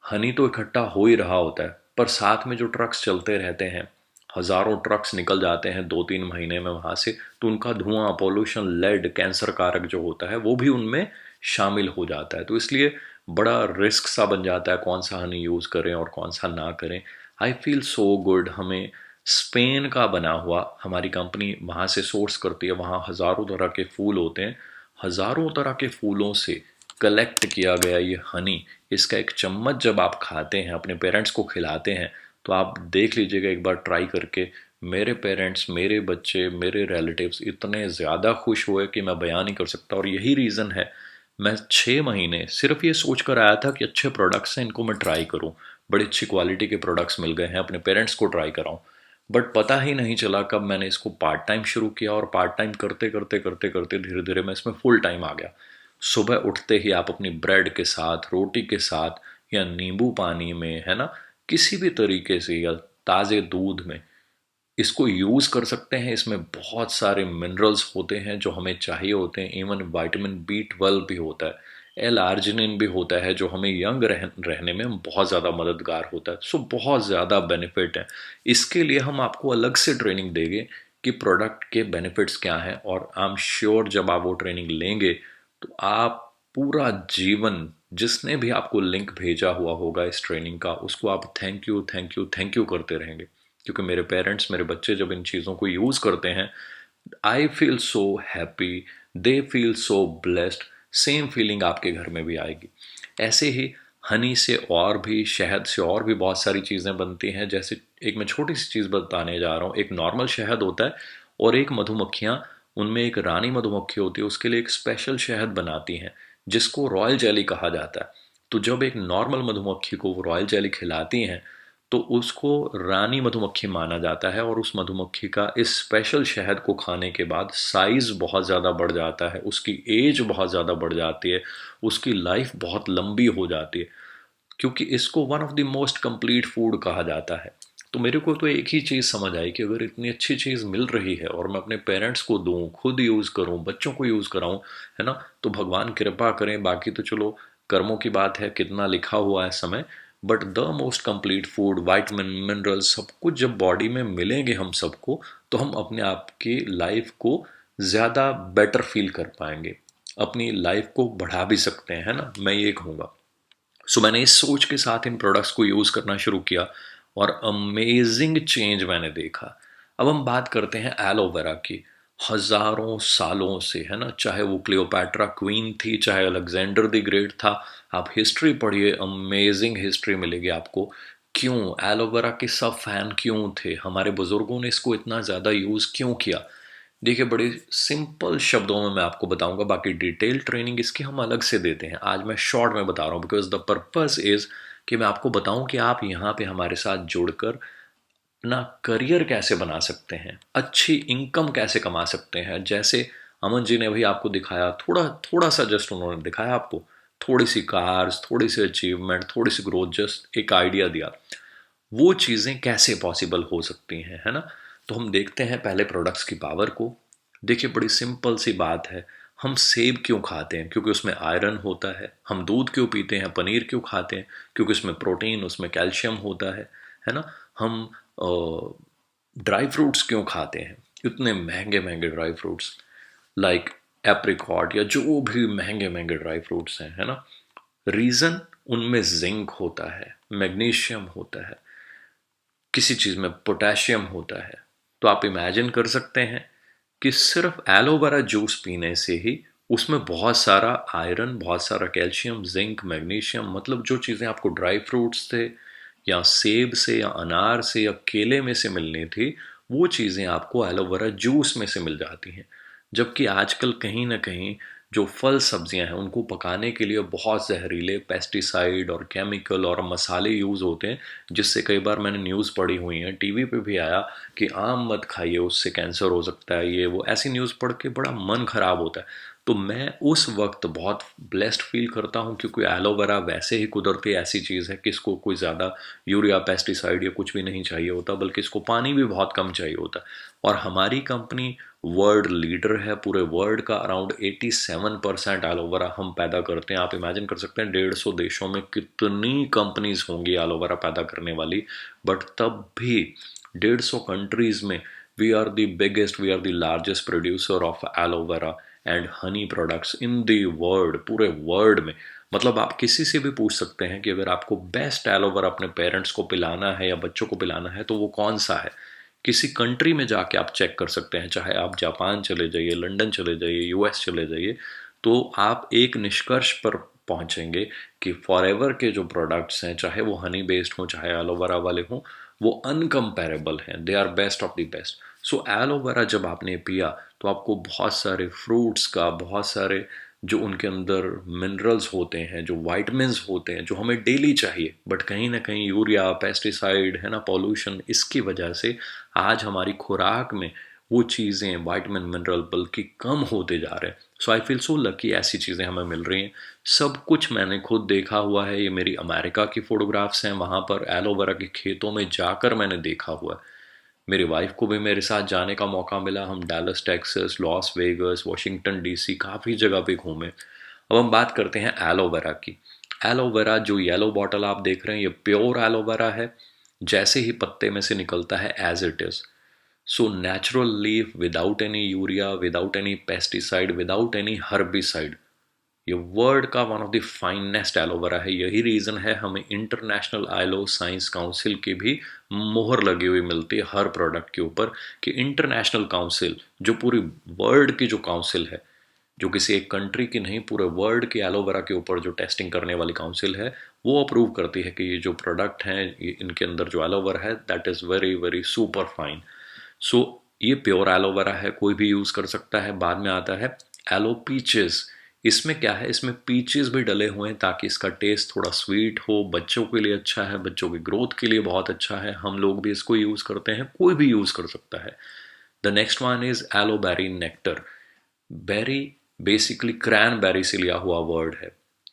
हनी तो इकट्ठा हो ही रहा होता है, पर साथ में जो ट्रक्स चलते रहते हैं, हजारों ट्रक्स निकल जाते हैं 2-3 महीने में वहां से, तो उनका धुआं, पॉल्यूशन, लेड, कैंसर कारक जो होता है वो भी उनमें शामिल हो जाता है। तो इसलिए बड़ा रिस्क सा बन जाता है कौन सा हनी यूज़ करें और कौन सा ना करें। आई फील सो गुड, हमें स्पेन का बना हुआ, हमारी कंपनी वहाँ से सोर्स करती है, वहाँ हज़ारों तरह के फूल होते हैं, हज़ारों तरह के फूलों से कलेक्ट किया गया ये हनी, इसका एक चम्मच जब आप खाते हैं, अपने पेरेंट्स को खिलाते हैं, तो आप देख लीजिएगा एक बार ट्राई करके। मेरे पेरेंट्स, मेरे बच्चे, मेरे रिलेटिव्स इतने ज़्यादा खुश हुए कि मैं बयान नहीं कर सकता। और यही रीज़न है, मैं 6 महीने सिर्फ ये सोच कर आया था कि अच्छे प्रोडक्ट्स हैं, इनको मैं ट्राई करूं, बड़ी अच्छी क्वालिटी के प्रोडक्ट्स मिल गए हैं, अपने पेरेंट्स को ट्राई कराऊं। बट पता ही नहीं चला कब मैंने इसको पार्ट टाइम शुरू किया, और पार्ट टाइम करते करते करते करते धीरे धीरे मैं इसमें फुल टाइम आ गया। सुबह उठते ही आप अपनी ब्रेड के साथ, रोटी के साथ, या नींबू पानी में, है ना, किसी भी तरीके से, या ताज़े दूध में इसको यूज़ कर सकते हैं। इसमें बहुत सारे मिनरल्स होते हैं जो हमें चाहिए होते हैं, इवन विटामिन B12 भी होता है, एल आर्जिनिन भी होता है जो हमें यंग रहने में बहुत ज़्यादा मददगार होता है। सो बहुत ज़्यादा बेनिफिट है। इसके लिए हम आपको अलग से ट्रेनिंग देंगे कि प्रोडक्ट के बेनिफिट्स क्या हैं, और आई एम श्योर जब आप वो ट्रेनिंग लेंगे तो आप पूरा जीवन, जिसने भी आपको लिंक भेजा हुआ होगा इस ट्रेनिंग का, उसको आप thank you thank you thank you करते रहेंगे। क्योंकि मेरे पेरेंट्स, मेरे बच्चे जब इन चीज़ों को यूज़ करते हैं, I feel so happy, they feel so blessed. Same feeling आपके घर में भी आएगी। ऐसे ही हनी से और भी, शहद से और भी बहुत सारी चीज़ें बनती हैं। जैसे एक मैं छोटी सी चीज़ बताने जा रहा हूँ, एक नॉर्मल शहद होता है और एक मधुमक्खियाँ, उनमें एक रानी मधुमक्खी होती है, उसके लिए एक स्पेशल शहद बनाती हैं जिसको रॉयल जेली कहा जाता है। तो जब एक नॉर्मल मधुमक्खी को वो रॉयल जेली खिलाती हैं तो उसको रानी मधुमक्खी माना जाता है, और उस मधुमक्खी का इस स्पेशल शहद को खाने के बाद साइज बहुत ज़्यादा बढ़ जाता है, उसकी एज बहुत ज़्यादा बढ़ जाती है, उसकी लाइफ बहुत लंबी हो जाती है, क्योंकि इसको one of the most complete food कहा जाता है। तो मेरे को तो एक ही चीज़ समझ आई कि अगर इतनी अच्छी चीज़ मिल रही है और मैं अपने पेरेंट्स को दूँ, खुद यूज़ करूँ, बच्चों को यूज़ कराऊँ, है ना, तो भगवान कृपा करें। बाकी तो चलो कर्मों की बात है, कितना लिखा हुआ है समय। But the most complete food, vitamin, mineral, सब कुछ जब बॉडी में मिलेंगे हम सबको, तो हम अपने आप की लाइफ को ज़्यादा बेटर फील कर पाएंगे, अपनी लाइफ को बढ़ा भी सकते हैं, है ना, मैं ये कहूँगा। सो मैंने इस सोच के साथ इन प्रोडक्ट्स को यूज़ करना शुरू किया और अमेजिंग चेंज मैंने देखा। अब हम बात करते हैं एलोवेरा की। हजारों सालों से, है ना, चाहे वो क्लियोपैट्रा क्वीन थी, चाहे अलेक्जेंडर द ग्रेट था, आप हिस्ट्री पढ़िए, अमेजिंग हिस्ट्री मिलेगी आपको। क्यों एलोवेरा के सब फैन क्यों थे, हमारे बुजुर्गों ने इसको इतना ज़्यादा यूज़ क्यों किया? देखिए, बड़े सिंपल शब्दों में मैं आपको बताऊंगा, बाकी डिटेल ट्रेनिंग इसकी हम अलग से देते हैं। आज मैं शॉर्ट में बता रहा हूँ बिकॉज द पर्पस इज़ कि मैं आपको बताऊं कि आप यहाँ पे हमारे साथ जुड़कर अपना करियर कैसे बना सकते हैं, अच्छी इनकम कैसे कमा सकते हैं। जैसे अमन जी ने भी आपको दिखाया, थोड़ा थोड़ा सा जस्ट उन्होंने दिखाया आपको थोड़ी सी कार्स, थोड़ी सी अचीवमेंट, थोड़ी सी ग्रोथ, जस्ट एक आइडिया दिया। वो चीज़ें कैसे पॉसिबल हो सकती हैं, है ना? तो हम देखते हैं पहले प्रोडक्ट्स की पावर को। देखिए बड़ी सिंपल सी बात है, हम सेब क्यों खाते हैं? क्योंकि उसमें आयरन होता है। हम दूध क्यों पीते हैं, पनीर क्यों खाते हैं? क्योंकि उसमें प्रोटीन, उसमें कैल्शियम होता है ना? हम ड्राई फ्रूट्स क्यों खाते हैं? इतने महंगे महंगे ड्राई फ्रूट्स, लाइक एप्रिकॉट या जो भी महंगे महंगे ड्राई फ्रूट्स हैं, है ना? रीज़न, उनमें जिंक होता है, मैग्नीशियम होता है, किसी चीज़ में पोटेशियम होता है। तो आप इमेजिन कर सकते हैं कि सिर्फ एलोवेरा जूस पीने से ही उसमें बहुत सारा आयरन, बहुत सारा कैल्शियम, जिंक, मैग्नीशियम, मतलब जो चीज़ें आपको ड्राई फ्रूट्स से या सेब से या अनार से या केले में से मिलनी थी, वो चीज़ें आपको एलोवेरा जूस में से मिल जाती हैं। जबकि आजकल कहीं ना कहीं जो फल सब्जियां हैं उनको पकाने के लिए बहुत जहरीले पेस्टिसाइड और केमिकल और मसाले यूज़ होते हैं, जिससे कई बार मैंने न्यूज़ पढ़ी हुई है, टीवी पे भी आया कि आम मत खाइए, उससे कैंसर हो सकता है, ये वो, ऐसी न्यूज़ पढ़ के बड़ा मन खराब होता है। तो मैं उस वक्त बहुत ब्लेस्ड फील करता हूँ, क्योंकि एलोवेरा वैसे ही कुदरती ऐसी चीज़ है कि इसको कोई ज़्यादा यूरिया, पेस्टिसाइड या कुछ भी नहीं चाहिए होता, बल्कि इसको पानी भी बहुत कम चाहिए होता है। और हमारी कंपनी वर्ल्ड लीडर है, पूरे वर्ल्ड का अराउंड 87% एलोवेरा हम पैदा करते हैं। आप इमेजिन कर सकते हैं 150 देशों में कितनी कंपनीज होंगी एलोवेरा पैदा करने वाली, बट तब भी 150 कंट्रीज में we are the biggest, we are the largest producer of aloe vera and honey products in the world, पूरे वर्ल्ड में। मतलब आप किसी से भी पूछ सकते हैं कि अगर आपको बेस्ट एलोवेरा अपने पेरेंट्स को पिलाना है या बच्चों को पिलाना है तो वो कौन सा है। किसी कंट्री में जाके आप चेक कर सकते हैं, चाहे आप जापान चले जाइए, लंदन चले जाइए, यूएस चले जाइए, तो आप एक निष्कर्ष पर पहुंचेंगे कि फॉरएवर के जो प्रोडक्ट्स हैं, चाहे वो हनी बेस्ड हों चाहे एलोवेरा वाले हों, वो अनकम्पेरेबल हैं, they are best of the best. So aloe vera जब आपने पिया तो आपको बहुत सारे फ्रूट्स का, बहुत सारे जो उनके अंदर मिनरल्स होते हैं, जो वाइटमिन्स होते हैं, जो हमें डेली चाहिए, बट कहीं ना कहीं यूरिया, पेस्टिसाइड, है ना, पॉल्यूशन, इसकी वजह से आज हमारी खुराक में वो चीज़ें, वाइटामिन, मिनरल बल्कि कम होते जा रहे हैं। सो आई फील सो लकी, ऐसी चीज़ें हमें मिल रही हैं। सब कुछ मैंने खुद देखा हुआ है, ये मेरी अमेरिका की फ़ोटोग्राफ्स हैं, वहाँ पर एलोवेरा के खेतों में जाकर मैंने देखा हुआ है। मेरी वाइफ को भी मेरे साथ जाने का मौका मिला, हम Dallas Texas, Las Vegas, Washington DC, काफ़ी जगह पे घूमे। अब हम बात करते हैं एलोवेरा की। एलोवेरा जो येलो बॉटल आप देख रहे हैं, ये प्योर एलोवेरा है, जैसे ही पत्ते में से निकलता है as it is. So natural leaf, without any urea, without any pesticide, without any herbicide. ये वर्ल्ड का one of the finest aloe vera है। यही रीज़न है हमें इंटरनेशनल आइलो साइंस काउंसिल की भी मोहर लगी हुई मिलती है हर प्रोडक्ट के ऊपर, कि इंटरनेशनल काउंसिल, जो पूरी वर्ल्ड की जो काउंसिल है, जो किसी एक कंट्री की नहीं, पूरे वर्ल्ड की एलोवेरा के ऊपर जो टेस्टिंग करने वाली काउंसिल है, वो अप्रूव करती है कि ये जो प्रोडक्ट हैं, इनके अंदर जो एलोवेरा है, that is very very super fine. So ये प्योर एलोवेरा है, कोई भी यूज़ कर सकता है। बाद में आता है एलो पीचेस। इसमें क्या है, इसमें पीचेस भी डले हुए हैं ताकि इसका टेस्ट थोड़ा स्वीट हो, बच्चों के लिए अच्छा है, बच्चों की ग्रोथ के लिए बहुत अच्छा है, हम लोग भी इसको यूज़ करते हैं, कोई भी यूज़ कर सकता है। The next one is aloe berry nectar. Berry basically cranberry से लिया हुआ वर्ड है।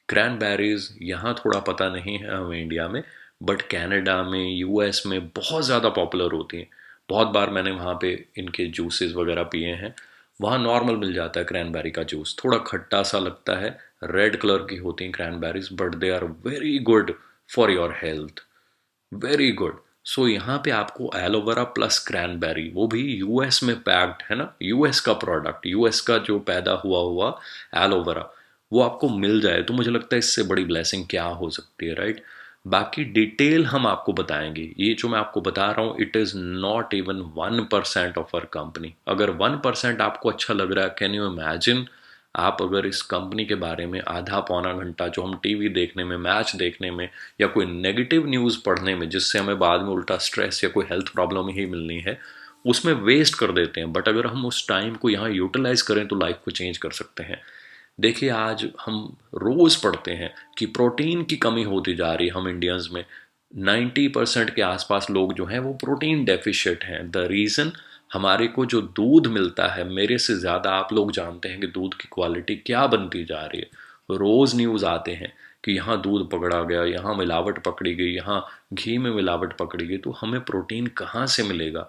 क्रैनबेरीज यहाँ थोड़ा पता नहीं है हमें इंडिया में, बट कनाडा में, यूएस में बहुत ज़्यादा पॉपुलर होती हैं। बहुत बार मैंने वहाँ पे इनके जूसेस वगैरह पिए हैं। वहाँ नॉर्मल मिल जाता है क्रैनबेरी का जूस, थोड़ा खट्टा सा लगता है, रेड कलर की होती हैं cranberries, but they are very good for your health, very good. So यहाँ पे आपको एलोवेरा प्लस क्रैनबेरी, वो भी यूएस में पैक्ड, है ना, यूएस का प्रोडक्ट, यूएस का जो पैदा हुआ हुआ एलोवेरा, वो आपको मिल जाए तो मुझे लगता है इससे बड़ी ब्लेसिंग क्या हो सकती है, राइट। बाकी डिटेल हम आपको बताएंगे। ये जो मैं आपको बता रहा हूँ, it is not even 1% of our company. अगर 1% आपको अच्छा लग रहा है, कैन यू इमेजिन आप अगर इस कंपनी के बारे में आधा पौना घंटा जो हम टीवी देखने में, मैच देखने में, या कोई नेगेटिव न्यूज़ पढ़ने में, जिससे हमें बाद में उल्टा स्ट्रेस या कोई हेल्थ प्रॉब्लम ही मिलनी है, उसमें वेस्ट कर देते हैं, बट अगर हम उस टाइम को यहाँ यूटिलाइज करें तो लाइफ को चेंज कर सकते हैं। देखिए आज हम रोज़ पढ़ते हैं कि प्रोटीन की कमी होती जा रही है, हम इंडियंस में 90% के आसपास लोग जो हैं वो प्रोटीन डेफिशिएंट हैं। द रीज़न, हमारे को जो दूध मिलता है, मेरे से ज़्यादा आप लोग जानते हैं कि दूध की क्वालिटी क्या बनती जा रही है। रोज़ न्यूज़ आते हैं कि यहाँ दूध पकड़ा गया, यहाँ मिलावट पकड़ी गई, यहाँ घी में मिलावट पकड़ी गई, तो हमें प्रोटीन कहाँ से मिलेगा।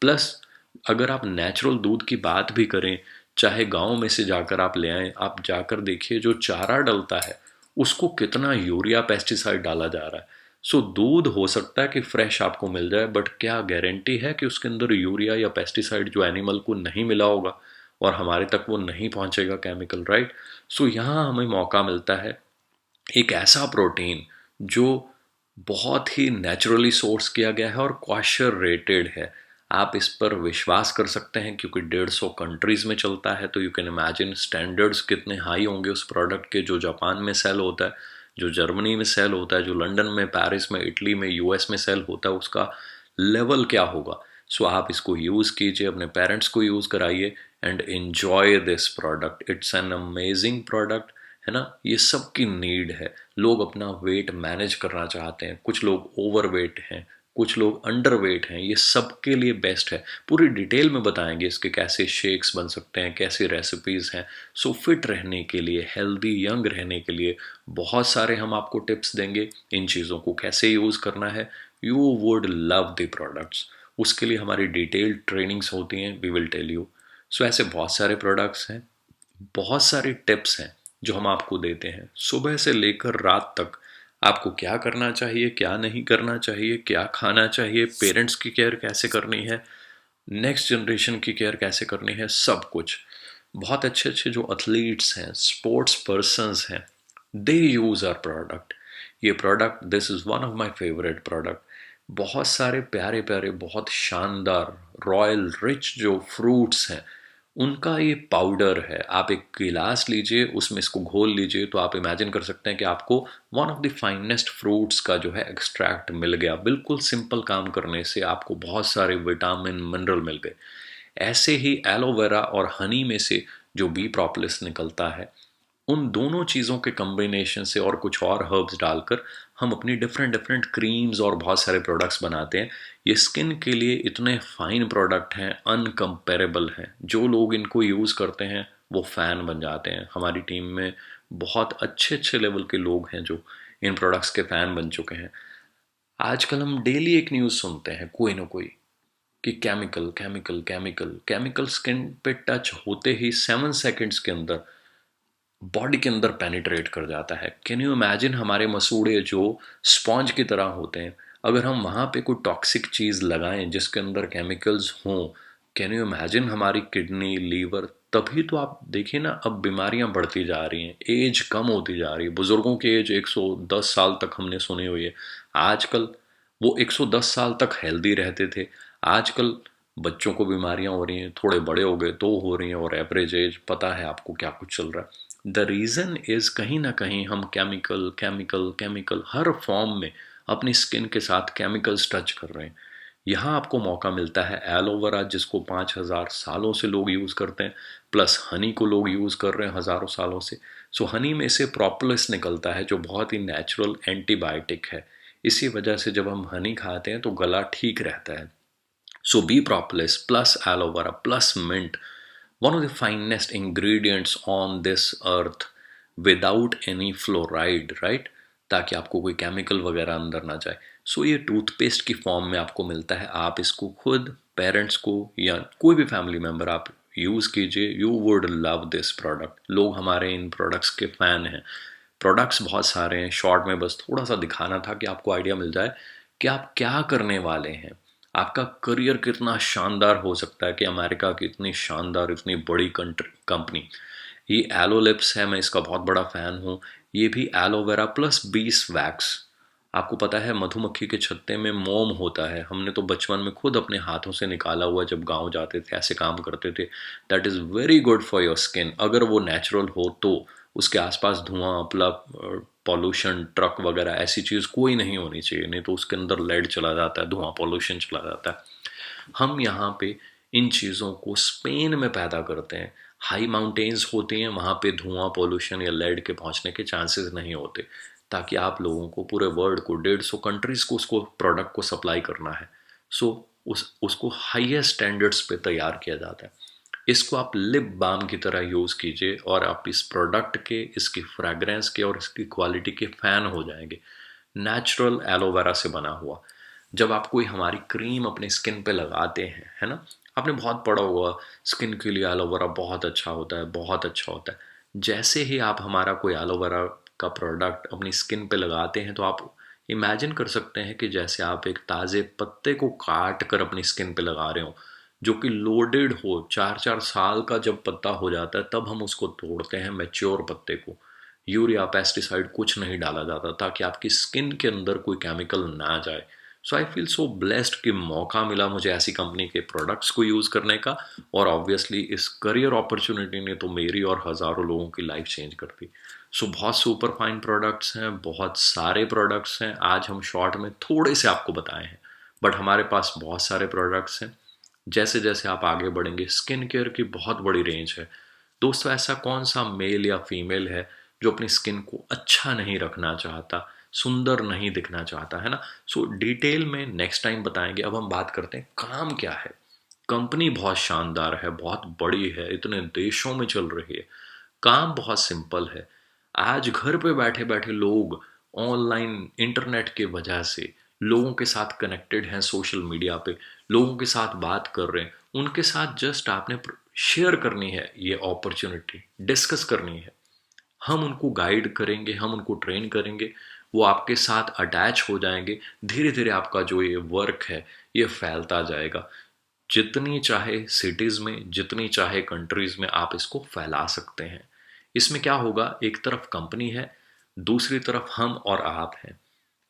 प्लस अगर आप नेचुरल दूध की बात भी करें, चाहे गांव में से जाकर आप ले आएं, आप जाकर देखिए जो चारा डलता है उसको कितना यूरिया पेस्टिसाइड डाला जा रहा है। सो दूध हो सकता है कि फ्रेश आपको मिल जाए, बट क्या गारंटी है कि उसके अंदर यूरिया या पेस्टिसाइड जो एनिमल को नहीं मिला होगा और हमारे तक वो नहीं पहुंचेगा केमिकल, राइट। सो यहाँ हमें मौका मिलता है एक ऐसा प्रोटीन जो बहुत ही नेचुरली सोर्स किया गया है और कॉशर रेटेड है। आप इस पर विश्वास कर सकते हैं क्योंकि 150 कंट्रीज में चलता है, तो यू कैन इमेजिन स्टैंडर्ड्स कितने हाई होंगे उस प्रोडक्ट के, जो जापान में सेल होता है, जो जर्मनी में सेल होता है, जो लंदन में, पेरिस में, इटली में, यूएस में सेल होता है, उसका लेवल क्या होगा। सो आप इसको यूज़ कीजिए, अपने पेरेंट्स को यूज़ कराइए and enjoy this product. It's an amazing product, है ना। ये सबकी नीड है। लोग अपना वेट मैनेज करना चाहते हैं, कुछ लोग ओवर वेट हैं, कुछ लोग अंडर वेट हैं, ये सबके लिए बेस्ट है। पूरी डिटेल में बताएंगे इसके कैसे शेक्स बन सकते हैं, कैसे रेसिपीज़ हैं। सो फिट रहने के लिए, हेल्दी यंग रहने के लिए बहुत सारे हम आपको टिप्स देंगे। इन चीज़ों को कैसे यूज़ करना है, you would love the products. उसके लिए हमारी डिटेल्ड ट्रेनिंग्स होती हैं, वी विल टेल यू। सो ऐसे बहुत सारे प्रोडक्ट्स हैं, बहुत सारी टिप्स हैं जो हम आपको देते हैं। सुबह से लेकर रात तक आपको क्या करना चाहिए, क्या नहीं करना चाहिए, क्या खाना चाहिए, पेरेंट्स की केयर कैसे करनी है, नेक्स्ट जनरेशन की केयर कैसे करनी है, सब कुछ। बहुत अच्छे अच्छे जो एथलीट्स हैं, स्पोर्ट्स पर्सन्स हैं, दे यूज़ आवर प्रोडक्ट। ये product, this is one of my favourite product. बहुत सारे प्यारे प्यारे, बहुत शानदार, रॉयल रिच जो फ्रूट्स हैं, उनका ये पाउडर है। आप एक गिलास लीजिए, उसमें इसको घोल लीजिए, तो आप इमेजिन कर सकते हैं कि आपको one of the finest fruits का जो है एक्सट्रैक्ट मिल गया। बिल्कुल सिंपल काम करने से आपको बहुत सारे विटामिन, मिनरल मिल गए। ऐसे ही एलोवेरा और हनी में से जो बी प्रोपोलिस निकलता है, उन दोनों चीज़ों के कम्बिनेशन से और कुछ और हर्ब्स डालकर हम अपनी डिफरेंट डिफरेंट क्रीम्स और बहुत सारे प्रोडक्ट्स बनाते हैं। ये स्किन के लिए इतने फाइन प्रोडक्ट हैं, अनकम्पेरेबल हैं। जो लोग इनको यूज़ करते हैं वो फ़ैन बन जाते हैं। हमारी टीम में बहुत अच्छे अच्छे लेवल के लोग हैं जो इन प्रोडक्ट्स के फ़ैन बन चुके हैं। आजकल हम डेली एक न्यूज़ सुनते हैं कोई ना कोई कि chemical chemical chemical chemical, skin पे टच होते ही 7 सेकंड्स के अंदर बॉडी के अंदर पेनिट्रेट कर जाता है। कैन यू इमेजिन, हमारे मसूड़े जो स्पॉन्ज की तरह होते हैं, अगर हम वहाँ पे कोई टॉक्सिक चीज़ लगाएं जिसके अंदर केमिकल्स हों, कैन यू इमेजिन हमारी किडनी, लीवर। तभी तो आप देखिए ना, अब बीमारियां बढ़ती जा रही हैं, एज कम होती जा रही है। बुजुर्गों की एज 110 साल तक हमने सुनी हुई है। आजकल वो 110 साल तक हेल्दी रहते थे, आजकल बच्चों को बीमारियां हो रही हैं, थोड़े बड़े हो गए तो हो रही हैं, और एवरेज एज पता है आपको क्या कुछ चल रहा है। द रीज़न इज़ कहीं ना कहीं हम केमिकल केमिकल केमिकल हर फॉर्म में अपनी स्किन के साथ केमिकल्स टच कर रहे हैं। यहाँ आपको मौका मिलता है एलोवेरा, जिसको 5000 सालों से लोग यूज़ करते हैं, प्लस हनी को लोग यूज़ कर रहे हैं हज़ारों सालों से। सो हनी में से प्रोपोलिस निकलता है जो बहुत ही नेचुरल एंटीबायोटिक है। इसी वजह से जब हम हनी खाते हैं तो गला ठीक रहता है। So bee propolis plus aloe vera plus mint, one of the finest ingredients on this earth without any fluoride, right, ताकि आपको कोई केमिकल वगैरह अंदर ना जाए। सो ये टूथपेस्ट की फॉर्म में आपको मिलता है। आप इसको खुद पेरेंट्स को या कोई भी फैमिली मेम्बर आप यूज़ कीजिए, you would love this product. लोग हमारे इन प्रोडक्ट्स के फ़ैन हैं। प्रोडक्ट्स बहुत सारे हैं, शॉर्ट में बस थोड़ा सा दिखाना था कि आपको आइडिया मिल जाए कि आप क्या करने वाले हैं। आपका करियर कितना शानदार हो सकता है कि अमेरिका की इतनी शानदार, इतनी बड़ी कंपनी। ये एलो लिप्स है, मैं इसका बहुत बड़ा फ़ैन हूँ। ये भी एलोवेरा प्लस बीस वैक्स। आपको पता है मधुमक्खी के छत्ते में मोम होता है, हमने तो बचपन में खुद अपने हाथों से निकाला हुआ, जब गांव जाते थे ऐसे काम करते थे। That is very good for your skin, अगर वो नेचुरल हो तो। उसके आसपास धुआं, पॉल्यूशन, ट्रक वगैरह ऐसी चीज़ कोई नहीं होनी चाहिए, नहीं तो उसके अंदर लेड चला जाता है, धुआं पॉल्यूशन चला जाता है। हम यहाँ पे इन चीज़ों को स्पेन में पैदा करते हैं। हाई माउंटेन्स होती हैं, वहाँ पे धुआं, पॉल्यूशन या लेड के पहुँचने के चांसेस नहीं होते, ताकि आप लोगों को, पूरे वर्ल्ड को, 150 कंट्रीज़ को उसको प्रोडक्ट को सप्लाई करना है। सो उसको हाईएस्ट स्टैंडर्ड्स पे तैयार किया जाता है। इसको आप लिप बाम की तरह यूज़ कीजिए और आप इस प्रोडक्ट के, इसकी फ्रेग्रेंस के और इसकी क्वालिटी के फ़ैन हो जाएंगे। नेचुरल एलोवेरा से बना हुआ। जब आप कोई हमारी क्रीम अपने स्किन पे लगाते हैं, है ना, आपने बहुत पढ़ा होगा स्किन के लिए एलोवेरा बहुत अच्छा होता है, बहुत अच्छा होता है। जैसे ही आप हमारा कोई एलोवेरा का प्रोडक्ट अपनी स्किन पे लगाते हैं तो आप इमेजिन कर सकते हैं कि जैसे आप एक ताज़े पत्ते को काट कर अपनी स्किन पे लगा रहे हो, जो कि लोडेड हो, 4-4 साल का जब पत्ता हो जाता है तब हम उसको तोड़ते हैं, मैच्योर पत्ते को। यूरिया, पेस्टिसाइड कुछ नहीं डाला जाता ताकि आपकी स्किन के अंदर कोई केमिकल ना जाए। सो आई फील सो ब्लेस्ड कि मौका मिला मुझे ऐसी कंपनी के प्रोडक्ट्स को यूज़ करने का, और ऑब्वियसली इस करियर अपॉर्चुनिटी ने तो मेरी और हज़ारों लोगों की लाइफ चेंज कर दी। सो बहुत सुपर फाइन प्रोडक्ट्स हैं, बहुत सारे प्रोडक्ट्स हैं, आज हम शॉर्ट में थोड़े से आपको बताए हैं, बट हमारे पास बहुत सारे प्रोडक्ट्स हैं। जैसे जैसे आप आगे बढ़ेंगे, स्किन केयर की बहुत बड़ी रेंज है। दोस्तों, ऐसा कौन सा मेल या फीमेल है जो अपनी स्किन को अच्छा नहीं रखना चाहता, सुंदर नहीं दिखना चाहता, है ना? सो डिटेल में नेक्स्ट टाइम बताएंगे। अब हम बात करते हैं काम क्या है। कंपनी बहुत शानदार है, बहुत बड़ी है, इतने देशों में चल रही है। काम बहुत सिंपल है। आज घर पे बैठे बैठे लोग ऑनलाइन इंटरनेट के वजह से लोगों के साथ कनेक्टेड हैं, सोशल मीडिया पे लोगों के साथ बात कर रहे हैं। उनके साथ जस्ट आपने शेयर करनी है, ये अपॉर्चुनिटी डिस्कस करनी है। हम उनको गाइड करेंगे, हम उनको ट्रेन करेंगे, वो आपके साथ अटैच हो जाएंगे। धीरे धीरे आपका जो ये वर्क है ये फैलता जाएगा। जितनी चाहे सिटीज़ में, जितनी चाहे कंट्रीज़ में आप इसको फैला सकते हैं। इसमें क्या होगा, एक तरफ कंपनी है, दूसरी तरफ हम और आप हैं।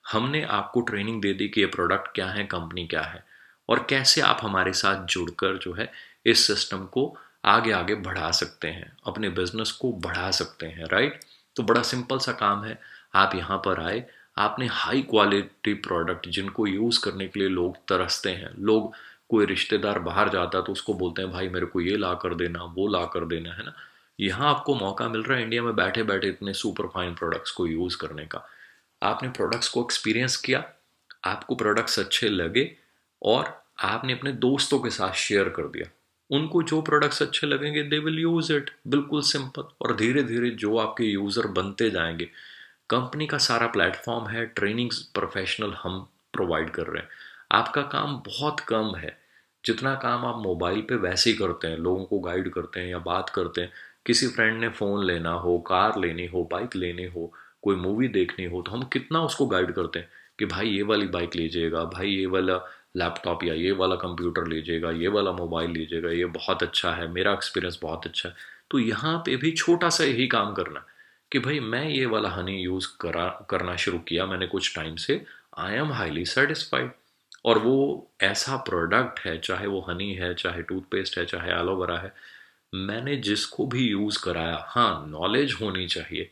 हमने आपको ट्रेनिंग दे दी कि ये प्रोडक्ट क्या है, कंपनी क्या है, और कैसे आप हमारे साथ जुड़कर जो है इस सिस्टम को आगे आगे बढ़ा सकते हैं, अपने बिजनेस को बढ़ा सकते हैं, राइट? तो बड़ा सिंपल सा काम है। आप यहाँ पर आए, आपने हाई क्वालिटी प्रोडक्ट जिनको यूज़ करने के लिए लोग तरसते हैं, लोग, कोई रिश्तेदार बाहर जाता तो उसको बोलते हैं भाई मेरे को ये ला कर देना, वो ला कर देना, है ना? यहाँ आपको मौका मिल रहा है इंडिया में बैठे बैठे इतने सुपर फाइन प्रोडक्ट्स को यूज़ करने का। आपने प्रोडक्ट्स को एक्सपीरियंस किया, आपको प्रोडक्ट्स अच्छे लगे, और आपने अपने दोस्तों के साथ शेयर कर दिया। उनको जो प्रोडक्ट्स अच्छे लगेंगे दे विल यूज़ इट, बिल्कुल सिंपल। और धीरे धीरे जो आपके यूज़र बनते जाएंगे, कंपनी का सारा प्लेटफॉर्म है, ट्रेनिंग्स प्रोफेशनल हम प्रोवाइड कर रहे हैं। आपका काम बहुत कम है, जितना काम आप मोबाइल पे वैसे ही करते हैं, लोगों को गाइड करते हैं या बात करते हैं। किसी फ्रेंड ने फ़ोन लेना हो, कार लेनी हो, बाइक लेनी हो, कोई मूवी देखनी हो, तो हम कितना उसको गाइड करते हैं कि भाई ये वाली बाइक लीजिएगा, भाई ये वाला लैपटॉप या ये वाला कंप्यूटर लीजिएगा, ये वाला मोबाइल लीजिएगा, ये बहुत अच्छा है, मेरा एक्सपीरियंस बहुत अच्छा है। तो यहाँ पे भी छोटा सा यही काम करना कि भाई मैं ये वाला हनी यूज़ करना शुरू किया मैंने कुछ टाइम से, आई एम हाईली सेटिस्फाइड। और वो ऐसा प्रोडक्ट है, चाहे वो हनी है, चाहे टूथपेस्ट है, चाहे एलोवेरा है, मैंने जिसको भी यूज़ कराया, हाँ नॉलेज होनी चाहिए,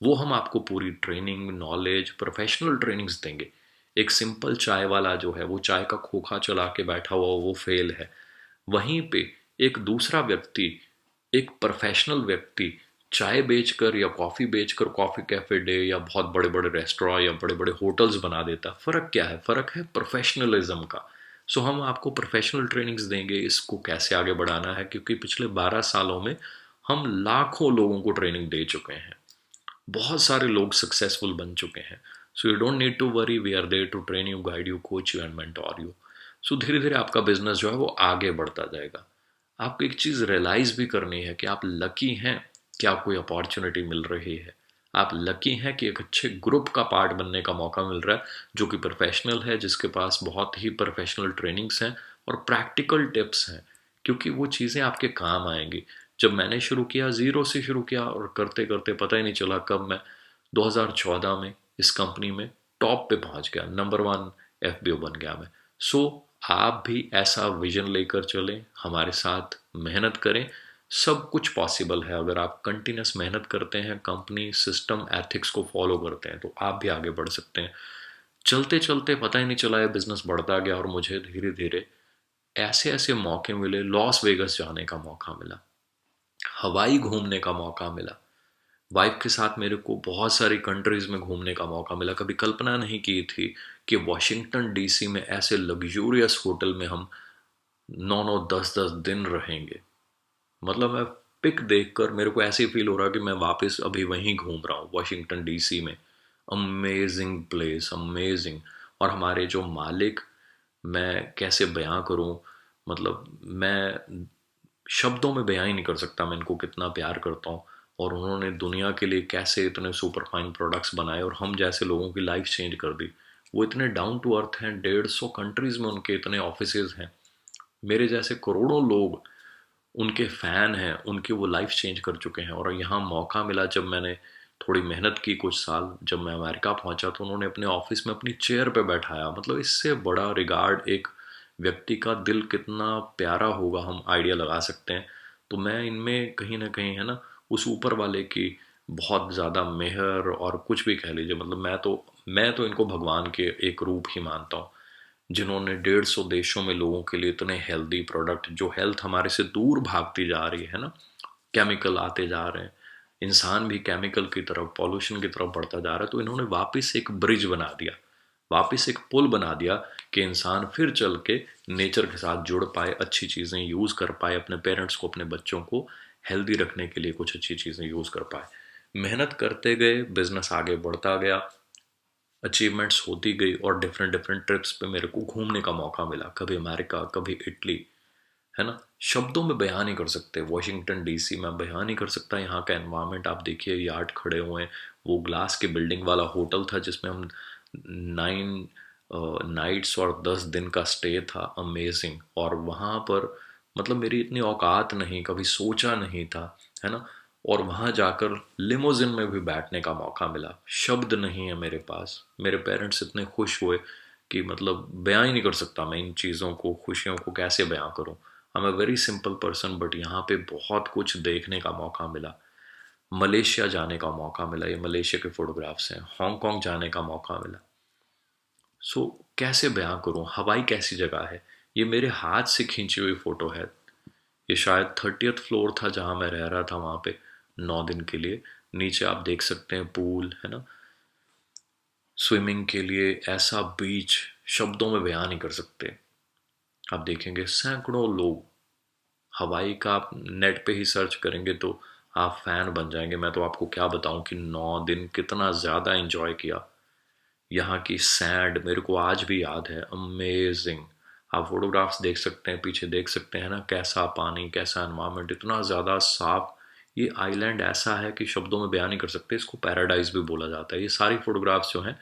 वो हम आपको पूरी ट्रेनिंग, नॉलेज, प्रोफेशनल ट्रेनिंग्स देंगे। एक सिंपल चाय वाला जो है वो चाय का खोखा चला के बैठा हुआ वो फेल है, वहीं पे एक दूसरा व्यक्ति, एक प्रोफेशनल व्यक्ति चाय बेचकर या कॉफ़ी बेचकर कॉफ़ी कैफे डे या बहुत बड़े बड़े रेस्टोरेंट या बड़े बड़े होटल्स बना देता। फ़र्क क्या है? फ़र्क है प्रोफेशनलिज्म का। सो हम आपको प्रोफेशनल ट्रेनिंग्स देंगे, इसको कैसे आगे बढ़ाना है, क्योंकि पिछले 12 सालों में हम लाखों लोगों को ट्रेनिंग दे चुके हैं, बहुत सारे लोग सक्सेसफुल बन चुके हैं। So you don't need to worry, we are there to train you, guide you, coach you and mentor you. So धीरे धीरे आपका बिजनेस जो है वो आगे बढ़ता जाएगा। आपको एक चीज़ रियलाइज़ भी करनी है कि आप लकी हैं कि आपको ये अपॉर्चुनिटी मिल रही है। आप लकी हैं कि एक अच्छे ग्रुप का पार्ट बनने का मौका मिल रहा है, जो कि प्रोफेशनल है, जिसके पास बहुत ही प्रोफेशनल ट्रेनिंग्स हैं और प्रैक्टिकल टिप्स हैं, क्योंकि वो चीज़ें आपके काम आएंगी। जब मैंने शुरू किया, ज़ीरो से शुरू किया, और करते करते पता ही नहीं चला कब मैं 2014 में इस कंपनी में टॉप पे पहुंच गया, नंबर 1 एफबीओ बन गया मैं। सो आप भी ऐसा विजन लेकर चलें, हमारे साथ मेहनत करें। सब कुछ पॉसिबल है अगर आप कंटिन्यूस मेहनत करते हैं, कंपनी सिस्टम एथिक्स को फॉलो करते हैं, तो आप भी आगे बढ़ सकते हैं। चलते चलते पता ही नहीं चला ये बिजनेस बढ़ता गया, और मुझे धीरे धीरे ऐसे ऐसे मौके मिले, लॉस वेगस जाने का मौका मिला, हवाई घूमने का मौका मिला, वाइफ के साथ मेरे को बहुत सारी कंट्रीज़ में घूमने का मौका मिला। कभी कल्पना नहीं की थी कि वॉशिंगटन डीसी में ऐसे लग्जूरियस होटल में हम 9-9 10-10 दिन रहेंगे। मतलब मैं पिक देखकर मेरे को ऐसे ही फील हो रहा कि मैं वापस अभी वहीं घूम रहा हूँ, वॉशिंगटन डीसी में। Amazing place, amazing. और हमारे जो मालिक, मैं कैसे बयां करूं, मतलब मैं शब्दों में बयां ही नहीं कर सकता मैं इनको कितना प्यार करता हूँ। और उन्होंने दुनिया के लिए कैसे इतने सुपर फाइन प्रोडक्ट्स बनाए और हम जैसे लोगों की लाइफ चेंज कर दी। वो इतने डाउन टू अर्थ हैं, 150 कंट्रीज में उनके इतने ऑफिसेज हैं। मेरे जैसे करोड़ों लोग उनके फ़ैन हैं, उनकी वो लाइफ चेंज कर चुके हैं। और यहाँ मौका मिला, जब मैंने थोड़ी मेहनत की कुछ साल, जब मैं अमेरिका पहुंचा तो उन्होंने अपने ऑफिस में अपनी चेयर पे बैठाया। मतलब इससे बड़ा रिगार्ड एक व्यक्ति का दिल कितना प्यारा होगा, हम आइडिया लगा सकते हैं। तो मैं इनमें कहीं ना कहीं, है ना, उस ऊपर वाले की बहुत ज़्यादा मेहर, और कुछ भी कह लीजिए, मतलब मैं तो इनको भगवान के एक रूप ही मानता हूँ, जिन्होंने 150 देशों में लोगों के लिए इतने हेल्दी प्रोडक्ट, जो हेल्थ हमारे से दूर भागती जा रही है ना, केमिकल आते जा रहे हैं, इंसान भी केमिकल की तरफ, पॉल्यूशन की तरफ बढ़ता जा रहा है, तो इन्होंने वापस एक ब्रिज बना दिया, वापस एक पुल बना दिया कि इंसान फिर चल के नेचर के साथ जुड़ पाए, अच्छी चीज़ें यूज़ कर पाए, अपने पेरेंट्स को, अपने बच्चों को हेल्दी रखने के लिए कुछ अच्छी चीज़ें यूज़ कर पाए। मेहनत करते गए, बिजनेस आगे बढ़ता गया, अचीवमेंट्स होती गई, और डिफरेंट डिफरेंट ट्रिप्स पे मेरे को घूमने का मौका मिला, कभी अमेरिका, कभी इटली, है ना। शब्दों में बयान नहीं कर सकते। वॉशिंगटन डीसी में बयान नहीं कर सकता यहाँ का एनवायरनमेंट। आप देखिए, यार्ड खड़े हुए हैं, वो ग्लास के बिल्डिंग वाला होटल था जिसमें हम 9 नाइट्स और 10 दिन का स्टे था, अमेजिंग। और वहाँ पर मतलब मेरी इतनी औकात नहीं, कभी सोचा नहीं था, है ना। और वहाँ जाकर लिमोजिन में भी बैठने का मौका मिला, शब्द नहीं है मेरे पास। मेरे पेरेंट्स इतने खुश हुए कि मतलब बयां ही नहीं कर सकता मैं इन चीज़ों को, खुशियों को कैसे बयां करूं। I am a very simple person, but यहाँ पे बहुत कुछ देखने का मौका मिला। मलेशिया जाने का मौका मिला, ये मलेशिया के फोटोग्राफ्स हैं। हांगकांग जाने का मौका मिला। सो कैसे बयां करूं, हवाई कैसी जगह है। ये मेरे हाथ से खींची हुई फोटो है। ये शायद 30th फ्लोर था जहाँ मैं रह रहा था, वहाँ पे 9 दिन के लिए। नीचे आप देख सकते हैं पूल, है ना, स्विमिंग के लिए ऐसा बीच, शब्दों में बयान नहीं कर सकते। आप देखेंगे सैकड़ों लोग, हवाई का आप नेट पे ही सर्च करेंगे तो आप फैन बन जाएंगे। मैं तो आपको क्या बताऊं कि 9 दिन कितना ज़्यादा एंजॉय किया। यहाँ की सैंड मेरे को आज भी याद है, अमेजिंग। आप फोटोग्राफ्स देख सकते हैं, पीछे देख सकते हैं ना, कैसा पानी, कैसा एनवायरनमेंट, इतना ज़्यादा साफ। ये आइलैंड ऐसा है कि शब्दों में बयान नहीं कर सकते। इसको पैराडाइज भी बोला जाता है। ये सारी फोटोग्राफ्स जो हैं,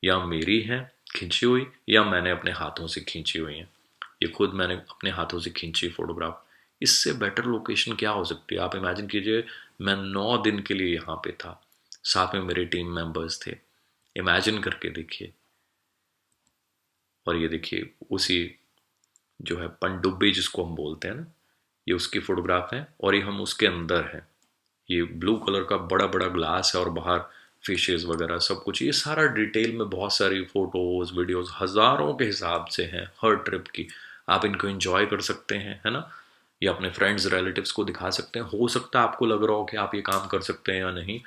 या मेरी हैं खींची हुई, या मैंने अपने हाथों से खींची हुई हैं। ये खुद मैंने अपने हाथों से खींची फोटोग्राफ। इससे बेटर लोकेशन क्या हो सकती है। आप इमेजिन कीजिए, मैं 9 दिन के लिए यहाँ पे था, साथ में मेरे टीम मेंबर्स थे। इमेजिन करके देखिए। और ये देखिए, उसी जो है पनडुब्बी जिसको हम बोलते हैं ना, ये उसकी फोटोग्राफ है, और ये हम उसके अंदर हैं। ये ब्लू कलर का बड़ा बड़ा ग्लास है, और बाहर फिशेस वगैरह सब कुछ। ये सारा डिटेल में बहुत सारी फोटोज, वीडियोस हजारों के हिसाब से हैं हर ट्रिप की। आप इनको एंजॉय कर सकते हैं, है ना, या अपने फ्रेंड्स रिलेटिव्स को दिखा सकते हैं। हो सकता है आपको लग रहा हो कि आप ये काम कर सकते हैं या नहीं।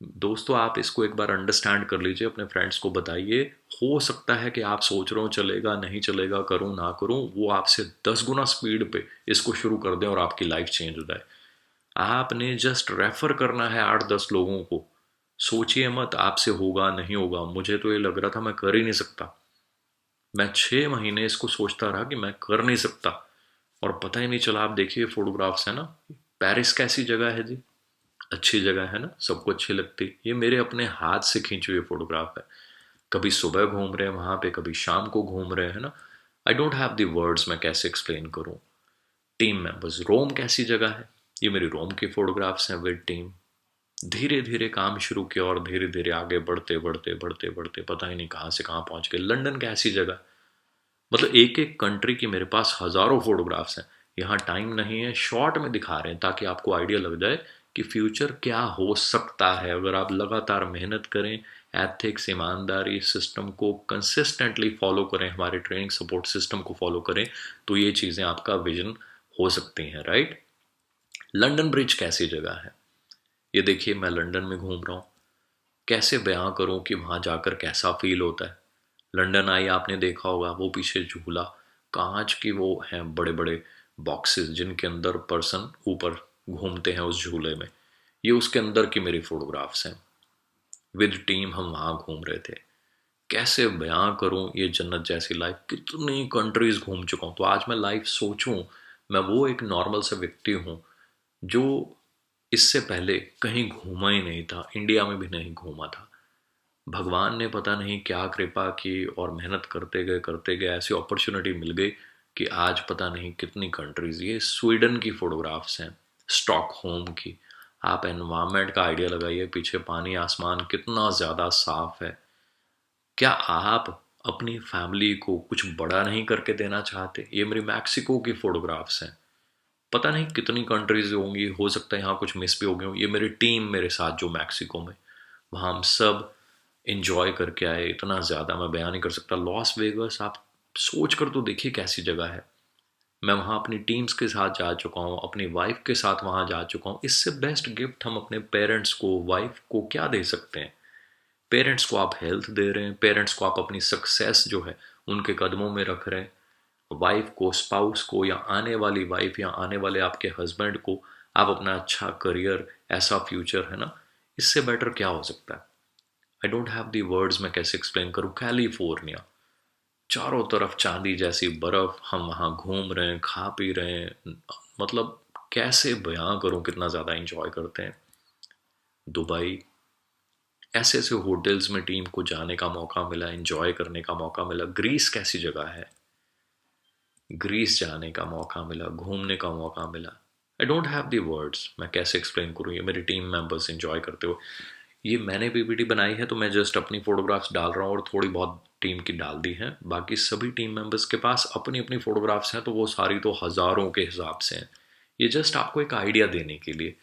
दोस्तों, आप इसको एक बार अंडरस्टैंड कर लीजिए, अपने फ्रेंड्स को बताइए। हो सकता है कि आप सोच रहे हो चलेगा नहीं चलेगा, करूं ना करूं, वो आपसे 10 गुना स्पीड पे इसको शुरू कर दें और आपकी लाइफ चेंज हो जाए। आपने जस्ट रेफर करना है 8-10 लोगों को। सोचिए मत आपसे होगा नहीं होगा। मुझे तो ये लग रहा था मैं कर ही नहीं सकता। मैं 6 महीने इसको सोचता रहा कि मैं कर नहीं सकता, और पता ही नहीं चला। आप देखिए फोटोग्राफ्स है ना। पेरिस कैसी जगह है जी, अच्छी जगह है ना, सबको अच्छी लगती। ये मेरे अपने हाथ से खींची हुई फोटोग्राफ है। कभी सुबह घूम रहे हैं वहां पे, कभी शाम को घूम रहे हैं ना। I don't have the words, मैं कैसे एक्सप्लेन करूं। टीम मेंबर्स, रोम कैसी जगह है। ये मेरी रोम की फोटोग्राफ्स हैं विद टीम। धीरे धीरे काम शुरू किया, और धीरे धीरे आगे बढ़ते बढ़ते बढ़ते बढ़ते पता ही नहीं कहाँ से कहाँ पहुंच गए। लंदन कैसी जगह। मतलब एक एक कंट्री की मेरे पास हजारों फोटोग्राफ्स हैं। यहाँ टाइम नहीं है, शॉर्ट में दिखा रहे हैं ताकि आपको आइडिया लग जाए कि फ्यूचर क्या हो सकता है अगर आप लगातार मेहनत करें, एथिक्स, ईमानदारी, सिस्टम को कंसिस्टेंटली फॉलो करें, हमारे ट्रेनिंग सपोर्ट सिस्टम को फॉलो करें, तो ये चीज़ें आपका विजन हो सकती हैं, राइट। लंदन ब्रिज कैसी जगह है। ये देखिए, मैं लंदन में घूम रहा हूँ। कैसे बयां करूं कि वहां जाकर कैसा फील होता है। लंदन आई आपने देखा होगा, वो पीछे झूला, कांच की वो हैं बड़े बड़े बॉक्सेस जिनके अंदर पर्सन ऊपर घूमते हैं उस झूले में, ये उसके अंदर की मेरी फोटोग्राफ्स हैं। विद टीम हम वहाँ घूम रहे थे। कैसे बयां करूं ये जन्नत जैसी लाइफ, कितनी कंट्रीज घूम चुका हूं। तो आज मैं लाइफ सोचूं, मैं वो एक नॉर्मल सा व्यक्ति हूं जो इससे पहले कहीं घूमा ही नहीं था, इंडिया में भी नहीं घूमा था। भगवान ने पता नहीं क्या कृपा की और मेहनत करते गए ऐसी अपॉर्चुनिटी मिल गई कि आज पता नहीं कितनी कंट्रीज। ये स्वीडन की फोटोग्राफ्स हैं, स्टॉकहोम की। आप एनवायरनमेंट का आइडिया लगाइए, पीछे पानी आसमान कितना ज़्यादा साफ है। क्या आप अपनी फैमिली को कुछ बड़ा नहीं करके देना चाहते? ये मेरी मैक्सिको की फोटोग्राफ्स हैं। पता नहीं कितनी कंट्रीज होंगी, हो सकता है यहाँ कुछ मिस भी हो गए हों। ये मेरी टीम मेरे साथ जो मैक्सिको में, वहाँ हम सब इंजॉय करके आए। इतना ज़्यादा मैं बयान नहीं कर सकता। लॉस वेगस, आप सोच कर तो देखिए कैसी जगह है। मैं वहाँ अपनी टीम्स के साथ जा चुका हूँ, अपनी वाइफ के साथ वहाँ जा चुका हूँ। इससे बेस्ट गिफ्ट हम अपने पेरेंट्स को, वाइफ को क्या दे सकते हैं? पेरेंट्स को आप हेल्थ दे रहे हैं, पेरेंट्स को आप अपनी सक्सेस जो है उनके कदमों में रख रहे हैं। वाइफ को, स्पाउस को, या आने वाली वाइफ या आने वाले आपके हस्बैंड को आप अपना अच्छा करियर, ऐसा फ्यूचर है ना, इससे बेटर क्या हो सकता है? I don't have the words, मैं कैसे एक्सप्लेन करूँ। कैलिफोर्निया, चारों तरफ चांदी जैसी बर्फ, हम वहाँ घूम रहे हैं, खा पी रहे हैं, मतलब कैसे बयां करूँ कितना ज़्यादा इंजॉय करते हैं। दुबई, ऐसे ऐसे होटल्स में टीम को जाने का मौका मिला, एंजॉय करने का मौका मिला। ग्रीस कैसी जगह है, ग्रीस जाने का मौका मिला, घूमने का मौका मिला। I don't have the words, मैं कैसे एक्सप्लेन करूँ। ये मेरी टीम मेंबर्स एंजॉय करते हो। ये मैंने पीपीटी बनाई है तो मैं जस्ट अपनी फोटोग्राफ्स डाल रहा हूँ और थोड़ी बहुत टीम की डाल दी है। बाकी सभी टीम मेंबर्स के पास अपनी अपनी फोटोग्राफ्स हैं, तो वो सारी तो हज़ारों के हिसाब से हैं। ये जस्ट आपको एक आइडिया देने के लिए।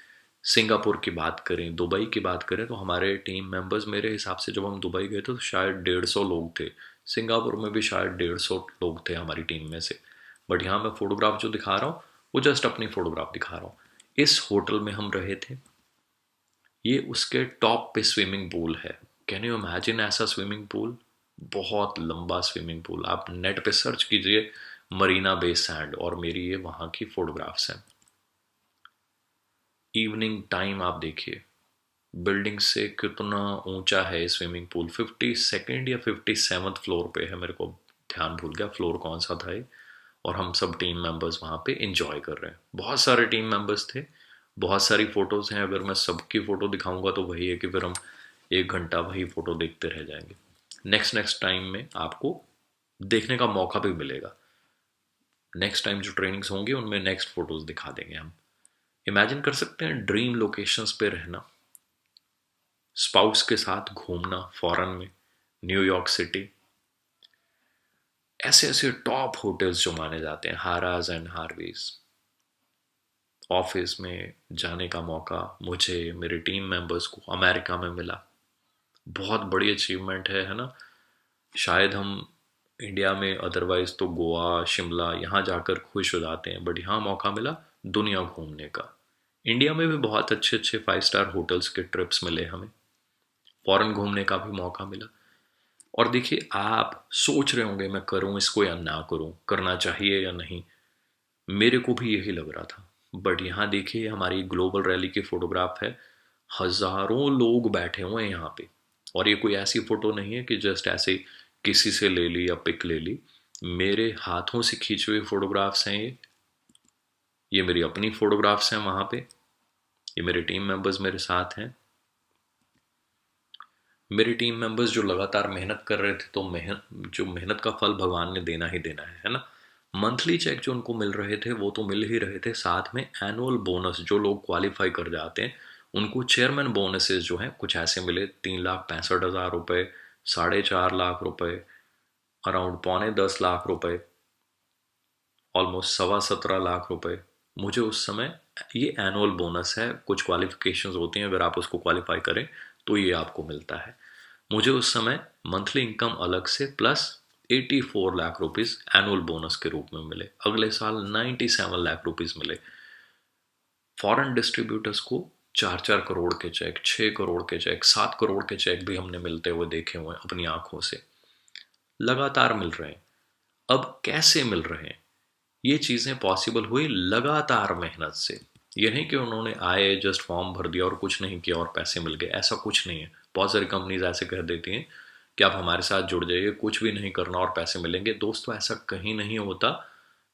सिंगापुर की बात करें, दुबई की बात करें, तो हमारे टीम मेंबर्स, मेरे हिसाब से जब हम दुबई गए थे तो शायद 150 लोग थे। सिंगापुर में भी शायद 150 लोग थे हमारी टीम में से। बट यहाँ मैं फोटोग्राफ जो दिखा रहा हूँ वो जस्ट अपनी फोटोग्राफ दिखा रहा हूँ। इस होटल में हम रहे थे, ये उसके टॉप पे स्विमिंग पूल है। कैन यू इमेजिन ऐसा स्विमिंग पूल? बहुत लंबा स्विमिंग पूल। आप नेट पे सर्च कीजिए मरीना बे सैंड, और मेरी ये वहाँ की फोटोग्राफ्स हैं। इवनिंग टाइम आप देखिए, बिल्डिंग से कितना ऊंचा है स्विमिंग पूल। 52nd या 57th फ्लोर पे है, मेरे को ध्यान भूल गया फ्लोर कौन सा था ये। और हम सब टीम मेंबर्स वहाँ पे इंजॉय कर रहे हैं। बहुत सारे टीम मेंबर्स थे, बहुत सारी फोटोज़ हैं। अगर मैं सबकी फ़ोटो दिखाऊंगा तो वही है कि फिर हम 1 घंटा वही फ़ोटो देखते रह जाएंगे। नेक्स्ट टाइम में आपको देखने का मौका भी मिलेगा। नेक्स्ट टाइम जो ट्रेनिंग्स होंगी उनमें नेक्स्ट फ़ोटोज़ दिखा देंगे हम। इमेजिन कर सकते हैं ड्रीम लोकेशंस पे रहना, स्पाउस के साथ घूमना फॉरेन में, न्यूयॉर्क सिटी, ऐसे ऐसे टॉप होटल्स जो माने जाते हैं, हाराज एंड हार्वीज। ऑफिस में जाने का मौका मुझे, मेरे टीम मेंबर्स को अमेरिका में मिला। बहुत बड़ी अचीवमेंट है ना। शायद हम इंडिया में अदरवाइज तो गोवा, शिमला, यहाँ जाकर खुश हो जाते हैं, बट यहाँ मौका मिला दुनिया घूमने का। इंडिया में भी बहुत अच्छे अच्छे 5 स्टार होटल्स के ट्रिप्स मिले हमें, फॉरेन घूमने का भी मौका मिला। और देखिए, आप सोच रहे होंगे मैं करूं इसको या ना करूं, करना चाहिए या नहीं। मेरे को भी यही लग रहा था। बट यहाँ देखिए, हमारी ग्लोबल रैली की फोटोग्राफ है, हजारों लोग बैठे हुए हैं यहाँ पे। और ये कोई ऐसी फोटो नहीं है कि जस्ट ऐसे किसी से ले ली या पिक ले ली। मेरे हाथों से खींची हुई फोटोग्राफ्स हैं ये मेरी अपनी फोटोग्राफ्स हैं वहाँ पे। ये मेरे टीम मेंबर्स मेरे साथ हैं। मेरे टीम मेंबर्स जो लगातार मेहनत कर रहे थे, तो मेहनत का फल भगवान ने देना ही देना है ना। मंथली चेक जो उनको मिल रहे थे वो तो मिल ही रहे थे, साथ में एनुअल बोनस जो लोग क्वालिफाई कर जाते हैं उनको चेयरमैन बोनसेस जो हैं कुछ ऐसे मिले। 3,65,000 रुपये, 4.5 लाख रुपए, अराउंड 9.25 लाख रुपए, ऑलमोस्ट 17.25 लाख रुपए। मुझे उस समय, ये एनुअल बोनस है, कुछ क्वालिफिकेशंस होती हैं, अगर आप उसको क्वालिफाई करें तो ये आपको मिलता है। मुझे उस समय मंथली इनकम अलग से plus 84 lakh rupees annual bonus के रूप में मिले। अगले साल 97 लाख रुपीज़ मिले। फॉरेन डिस्ट्रीब्यूटर्स को 4-4 करोड़ के चेक, 6 करोड़ के चेक, 7 करोड़ के चेक भी हमने मिलते हुए देखे हुए हैं अपनी आंखों से। लगातार मिल रहे हैं। अब कैसे मिल रहे हैं? ये चीज़ें पॉसिबल हुई लगातार मेहनत से। ये नहीं कि उन्होंने आए, जस्ट फॉर्म भर दिया और कुछ नहीं किया और पैसे मिल गए, ऐसा कुछ नहीं है। बहुत सारी कंपनीज ऐसे कह देती हैं कि आप हमारे साथ जुड़ जाइए, कुछ भी नहीं करना और पैसे मिलेंगे। दोस्तों, ऐसा कहीं नहीं होता,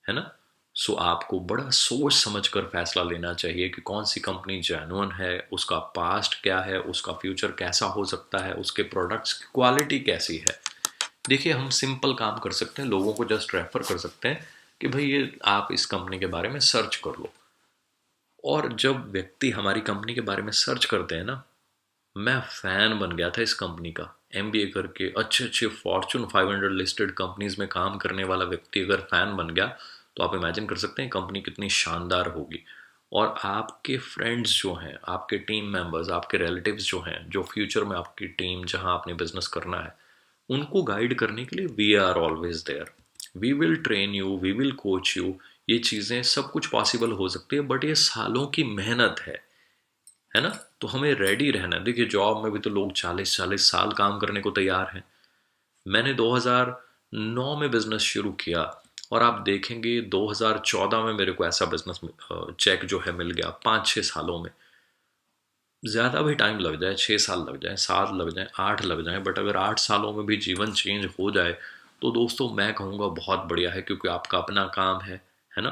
है ना। सो आपको बड़ा सोच समझ कर फैसला लेना चाहिए कि कौन सी कंपनी जेन्युइन है, उसका पास्ट क्या है, उसका फ्यूचर कैसा हो सकता है, उसके प्रोडक्ट्स की क्वालिटी कैसी है। देखिए, हम सिंपल काम कर सकते हैं, लोगों को जस्ट रेफर कर सकते हैं कि भाई ये आप इस कंपनी के बारे में सर्च कर लो। और जब व्यक्ति हमारी कंपनी के बारे में सर्च करते हैं ना, मैं फ़ैन बन गया था इस कंपनी का। एमबीए करके अच्छे अच्छे फॉर्चून 500 लिस्टेड कंपनीज में काम करने वाला व्यक्ति अगर फ़ैन बन गया, तो आप इमेजिन कर सकते हैं कंपनी कितनी शानदार होगी। और आपके फ्रेंड्स जो हैं, आपके टीम मेंबर्स, आपके रिलेटिव्स जो हैं, जो फ्यूचर में आपकी टीम जहां आपने बिजनेस करना है, उनको गाइड करने के लिए we are always there. We will train you, we will coach you. ये चीज़ें सब कुछ पॉसिबल हो सकती है, बट ये सालों की मेहनत है ना। तो हमें रेडी रहना है। देखिए, जॉब में भी तो लोग 40-40 साल काम करने को तैयार हैं। मैंने 2009 में बिजनेस शुरू किया और आप देखेंगे 2014 में मेरे को ऐसा बिजनेस चेक जो है मिल गया 5-6 सालों में। ज़्यादा भी टाइम लग जाए, 6 साल लग जाए, 7 लग जाए, 8 लग जाए, बट अगर 8 सालों में भी जीवन चेंज हो जाए, तो दोस्तों मैं कहूँगा बहुत बढ़िया है, क्योंकि आपका अपना काम है ना।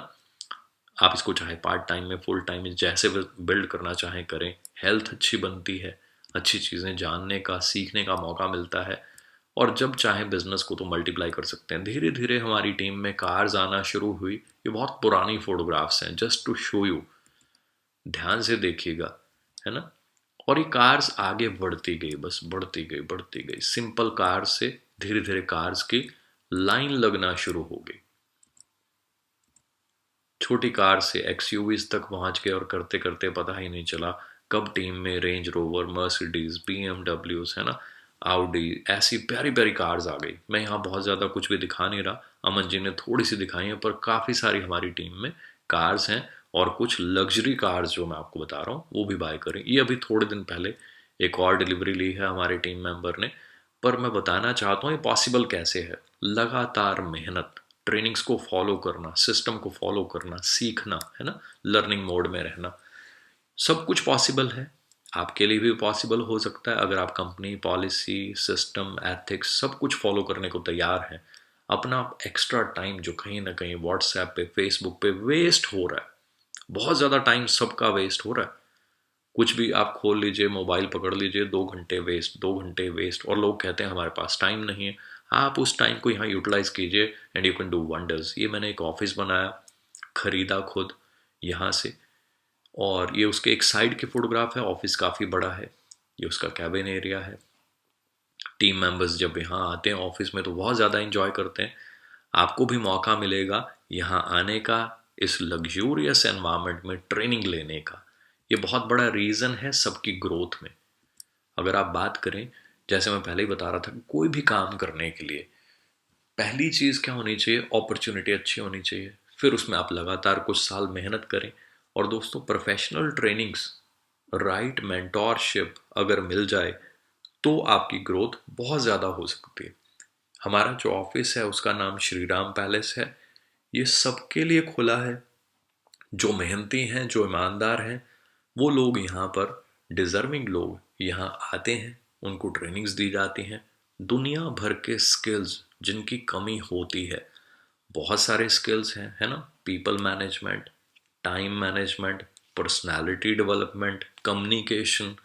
आप इसको चाहे पार्ट टाइम में, फुल टाइम में, जैसे बिल्ड करना चाहें करें। हेल्थ अच्छी बनती है, अच्छी चीज़ें जानने का, सीखने का मौका मिलता है। और जब चाहें बिजनेस को तो मल्टीप्लाई कर सकते हैं। धीरे धीरे हमारी टीम में कार्स आना शुरू हुई। ये बहुत पुरानी फोटोग्राफ्स हैं, जस्ट टू शो यू, ध्यान से देखिएगा, है ना। और ये कार्स आगे बढ़ती गई, बस बढ़ती गई बढ़ती गई। सिंपल कार से धीरे धीरे कार्स की लाइन लगना शुरू हो गई। छोटी कार से एक्सयूवीज तक पहुंच गए और करते करते पता ही नहीं चला कब टीम में रेंज रोवर, मर्सिडीज, बीएमडब्ल्यूज, है ना, आउडी, ऐसी प्यारी प्यारी कार्स आ गई। मैं यहाँ बहुत ज़्यादा कुछ भी दिखा नहीं रहा, अमन जी ने थोड़ी सी दिखाई है, पर काफ़ी सारी हमारी टीम में कार्स हैं। और कुछ लग्जरी कार्स जो मैं आपको बता रहा हूँ वो भी बाय करें। ये अभी थोड़े दिन पहले एक और डिलीवरी ली है हमारे टीम मेंबर ने। पर मैं बताना चाहता हूँ ये पॉसिबल कैसे है। लगातार मेहनत, ट्रेनिंग्स को फॉलो करना, सिस्टम को फॉलो करना, सीखना, है ना, लर्निंग मोड में रहना, सब कुछ पॉसिबल है। आपके लिए भी पॉसिबल हो सकता है अगर आप कंपनी पॉलिसी, सिस्टम, एथिक्स सब कुछ फॉलो करने को तैयार हैं। अपना एक्स्ट्रा टाइम जो कहीं ना कहीं व्हाट्सएप पे, फेसबुक पे वेस्ट हो रहा है, बहुत ज़्यादा टाइम सबका वेस्ट हो रहा है। कुछ भी आप खोल लीजिए, मोबाइल पकड़ लीजिए, 2 घंटे वेस्ट, 2 घंटे वेस्ट, और लोग कहते हैं हमारे पास टाइम नहीं है। आप उस टाइम को यहाँ यूटिलाइज कीजिए and you can do wonders. ये मैंने एक ऑफिस बनाया, खरीदा खुद यहाँ से, और ये उसके एक साइड के फोटोग्राफ है। ऑफिस काफ़ी बड़ा है, ये उसका कैबिन एरिया है। टीम मेंबर्स जब यहाँ आते हैं ऑफिस में तो बहुत ज़्यादा इंजॉय करते हैं। आपको भी मौका मिलेगा यहाँ आने का, इस लग्जूरियस एनवायरनमेंट में ट्रेनिंग लेने का। ये बहुत बड़ा रीज़न है सबकी ग्रोथ में। अगर आप बात करें, जैसे मैं पहले ही बता रहा था कि कोई भी काम करने के लिए पहली चीज़ क्या होनी चाहिए, अपॉर्चुनिटी अच्छी होनी चाहिए। फिर उसमें आप लगातार कुछ साल मेहनत करें। और दोस्तों, प्रोफेशनल ट्रेनिंग्स, राइट मेंटोरशिप अगर मिल जाए तो आपकी ग्रोथ बहुत ज़्यादा हो सकती है। हमारा जो ऑफिस है उसका नाम श्री राम पैलेस है। ये सबके लिए खुला है। जो मेहनती हैं, जो ईमानदार हैं, वो लोग यहाँ पर, डिज़र्विंग लोग यहाँ आते हैं, उनको ट्रेनिंग्स दी जाती हैं। दुनिया भर के स्किल्स जिनकी कमी होती है, बहुत सारे स्किल्स हैं, है ना। People management, time management, personality development, communication,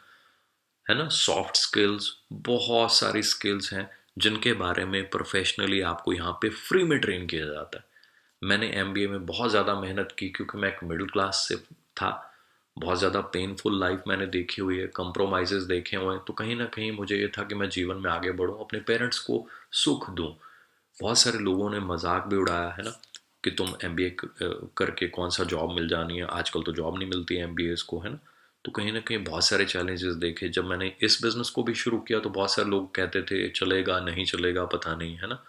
है ना, सॉफ्ट स्किल्स, बहुत सारी स्किल्स हैं जिनके बारे में प्रोफेशनली आपको यहाँ पे फ्री में ट्रेन किया जाता है। मैंने एमबीए में बहुत ज़्यादा मेहनत की, क्योंकि मैं एक मिडिल क्लास से था। बहुत ज़्यादा पेनफुल लाइफ मैंने देखी हुई है, कंप्रोमाइज़ेस देखे हुए हैं। तो कहीं ना कहीं मुझे ये था कि मैं जीवन में आगे बढ़ूँ, अपने पेरेंट्स को सुख दूँ। बहुत सारे लोगों ने मजाक भी उड़ाया, है ना, कि तुम एमबीए करके कौन सा जॉब मिल जानी है, आजकल तो जॉब नहीं मिलती है एमबीएस को, है ना। तो कहीं ना कहीं बहुत सारे चैलेंजेस देखे। जब मैंने इस बिज़नेस को भी शुरू किया तो बहुत सारे लोग कहते थे चलेगा नहीं चलेगा पता नहीं, है ना।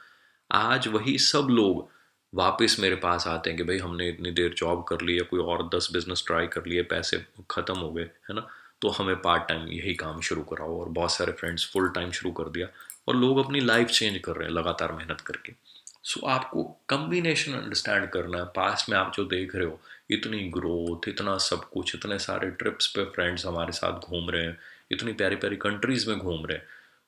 आज वही सब लोग वापस मेरे पास आते हैं कि भाई हमने इतनी देर जॉब कर ली है, कोई और 10 बिजनेस ट्राई कर लिए, पैसे ख़त्म हो गए, है ना, तो हमें पार्ट टाइम यही काम शुरू कराओ। और बहुत सारे फ्रेंड्स फुल टाइम शुरू कर दिया, और लोग अपनी लाइफ चेंज कर रहे हैं लगातार मेहनत करके। सो आपको कम्बिनेशन अंडरस्टैंड करना है। पास्ट में आप जो देख रहे हो, इतनी ग्रोथ, इतना सब कुछ, इतने सारे ट्रिप्स पे फ्रेंड्स हमारे साथ घूम रहे हैं, इतनी प्यारी प्यारी कंट्रीज में घूम रहे हैं,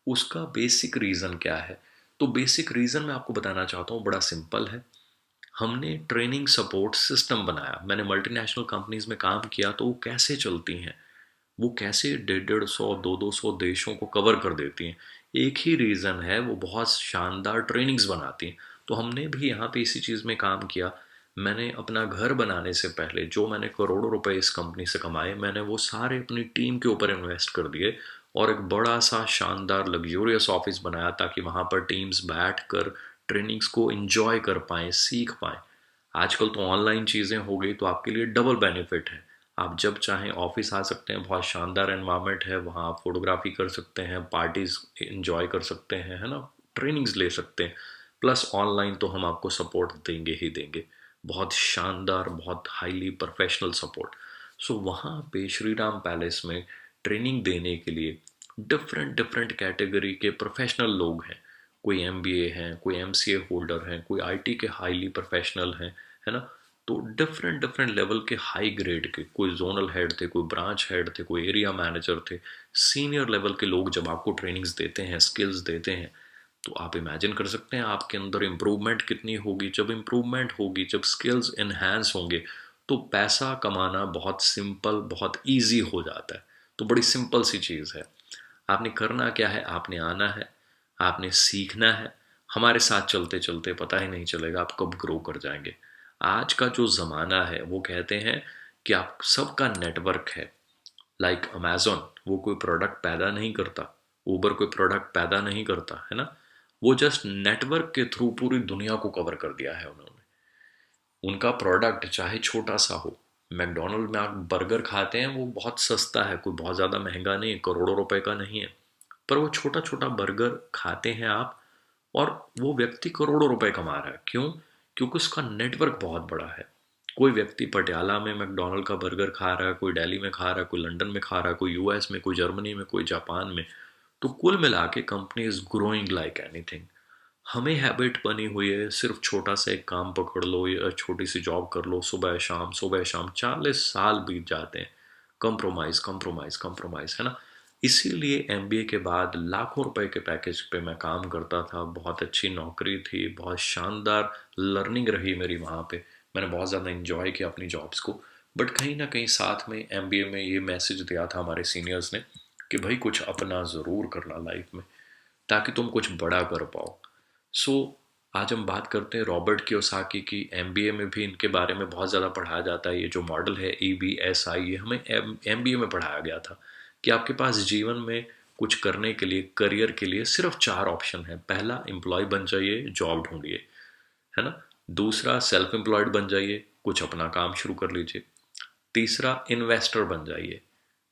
उसका बेसिक रीज़न क्या है? तो बेसिक रीज़न मैं आपको बताना चाहता हूँ, बड़ा सिंपल है। हमने ट्रेनिंग सपोर्ट सिस्टम बनाया। मैंने मल्टीनेशनल कंपनीज में काम किया, तो वो कैसे चलती हैं, वो कैसे 150 200 देशों को कवर कर देती हैं। एक ही रीज़न है, वो बहुत शानदार ट्रेनिंग्स बनाती हैं। तो हमने भी यहाँ पे इसी चीज़ में काम किया। मैंने अपना घर बनाने से पहले जो मैंने करोड़ों रुपए इस कंपनी से कमाए, मैंने वो सारे अपनी टीम के ऊपर इन्वेस्ट कर दिए और एक बड़ा सा शानदार लग्जूरियस ऑफिस बनाया, ताकि वहाँ पर टीम्स बैठ कर ट्रेनिंग्स को एंजॉय कर पाएँ, सीख पाएँ। आजकल तो ऑनलाइन चीज़ें हो गई, तो आपके लिए डबल बेनिफिट है। आप जब चाहें ऑफिस आ सकते हैं, बहुत शानदार एनवायरनमेंट है, वहाँ आप फोटोग्राफी कर सकते हैं, पार्टीज एंजॉय कर सकते हैं, है ना, ट्रेनिंग्स ले सकते हैं। प्लस ऑनलाइन तो हम आपको सपोर्ट देंगे ही देंगे, बहुत शानदार, बहुत हाईली प्रोफेशनल सपोर्ट। सो वहाँ पे श्री राम पैलेस में ट्रेनिंग देने के लिए डिफरेंट डिफरेंट कैटेगरी के प्रोफेशनल लोग हैं। कोई एमबीए हैं, कोई एमसीए होल्डर हैं, कोई आईटी के हाईली प्रोफेशनल हैं, है ना। तो डिफरेंट डिफरेंट लेवल के हाई ग्रेड के, कोई जोनल हेड थे, कोई ब्रांच हेड थे, कोई एरिया मैनेजर थे, सीनियर लेवल के लोग जब आपको ट्रेनिंग्स देते हैं, स्किल्स देते हैं, तो आप इमेजिन कर सकते हैं आपके अंदर इम्प्रूवमेंट कितनी होगी। जब इम्प्रूवमेंट होगी, जब स्किल्स इन्हांस होंगे, तो पैसा कमाना बहुत सिंपल, बहुत ईजी हो जाता है। तो बड़ी सिंपल सी चीज़ है। आपने करना क्या है, आपने आना है, आपने सीखना है। हमारे साथ चलते चलते पता ही नहीं चलेगा आप कब ग्रो कर जाएंगे। आज का जो ज़माना है, वो कहते हैं कि आप सबका नेटवर्क है। लाइक अमेजोन, वो कोई प्रोडक्ट पैदा नहीं करता, ऊबर कोई प्रोडक्ट पैदा नहीं करता, है ना। वो जस्ट नेटवर्क के थ्रू पूरी दुनिया को कवर कर दिया है उन्होंने। उनका प्रोडक्ट चाहे छोटा सा हो, मैकडोनल्ड में आप बर्गर खाते हैं, वो बहुत सस्ता है, कोई बहुत ज़्यादा महंगा नहीं है, करोड़ों रुपए का नहीं है, पर वो छोटा छोटा बर्गर खाते हैं आप, और वो व्यक्ति करोड़ों रुपए कमा रहा है। क्यों? क्योंकि उसका नेटवर्क बहुत बड़ा है। कोई व्यक्ति पटियाला में मैकडोनल्ड का बर्गर खा रहा है, कोई दिल्ली में खा रहा है, कोई लंदन में खा रहा है, कोई यूएस में, कोई जर्मनी में, कोई जापान में। तो कुल मिला के company is growing like anything. हमें हैबिट बनी हुई है, सिर्फ छोटा सा एक काम पकड़ लो या छोटी सी जॉब कर लो, सुबह शाम सुबह शाम, 40 साल बीत जाते हैं। कंप्रोमाइज कंप्रोमाइज कंप्रोमाइज, है ना। इसीलिए एमबीए के बाद लाखों रुपए के पैकेज पे मैं काम करता था, बहुत अच्छी नौकरी थी, बहुत शानदार लर्निंग रही मेरी वहाँ पे। मैंने बहुत ज़्यादा इंजॉय किया अपनी जॉब्स को। बट कहीं ना कहीं साथ में एमबीए में ये मैसेज दिया था हमारे सीनियर्स ने कि भाई कुछ अपना ज़रूर करना लाइफ में, ताकि तुम कुछ बड़ा कर पाओ। सो आज हम बात करते हैं रॉबर्ट कियोसाकी की। एमबीए में भी इनके बारे में बहुत ज़्यादा पढ़ाया जाता है। ये जो मॉडल है EBSI, ये हमें एमबीए में पढ़ाया गया था कि आपके पास जीवन में कुछ करने के लिए, करियर के लिए सिर्फ 4 ऑप्शन है। पहला, एम्प्लॉय बन जाइए, जॉब ढूंढिए, है ना। दूसरा, सेल्फ एम्प्लॉयड बन जाइए, कुछ अपना काम शुरू कर लीजिए। तीसरा, इन्वेस्टर बन जाइए।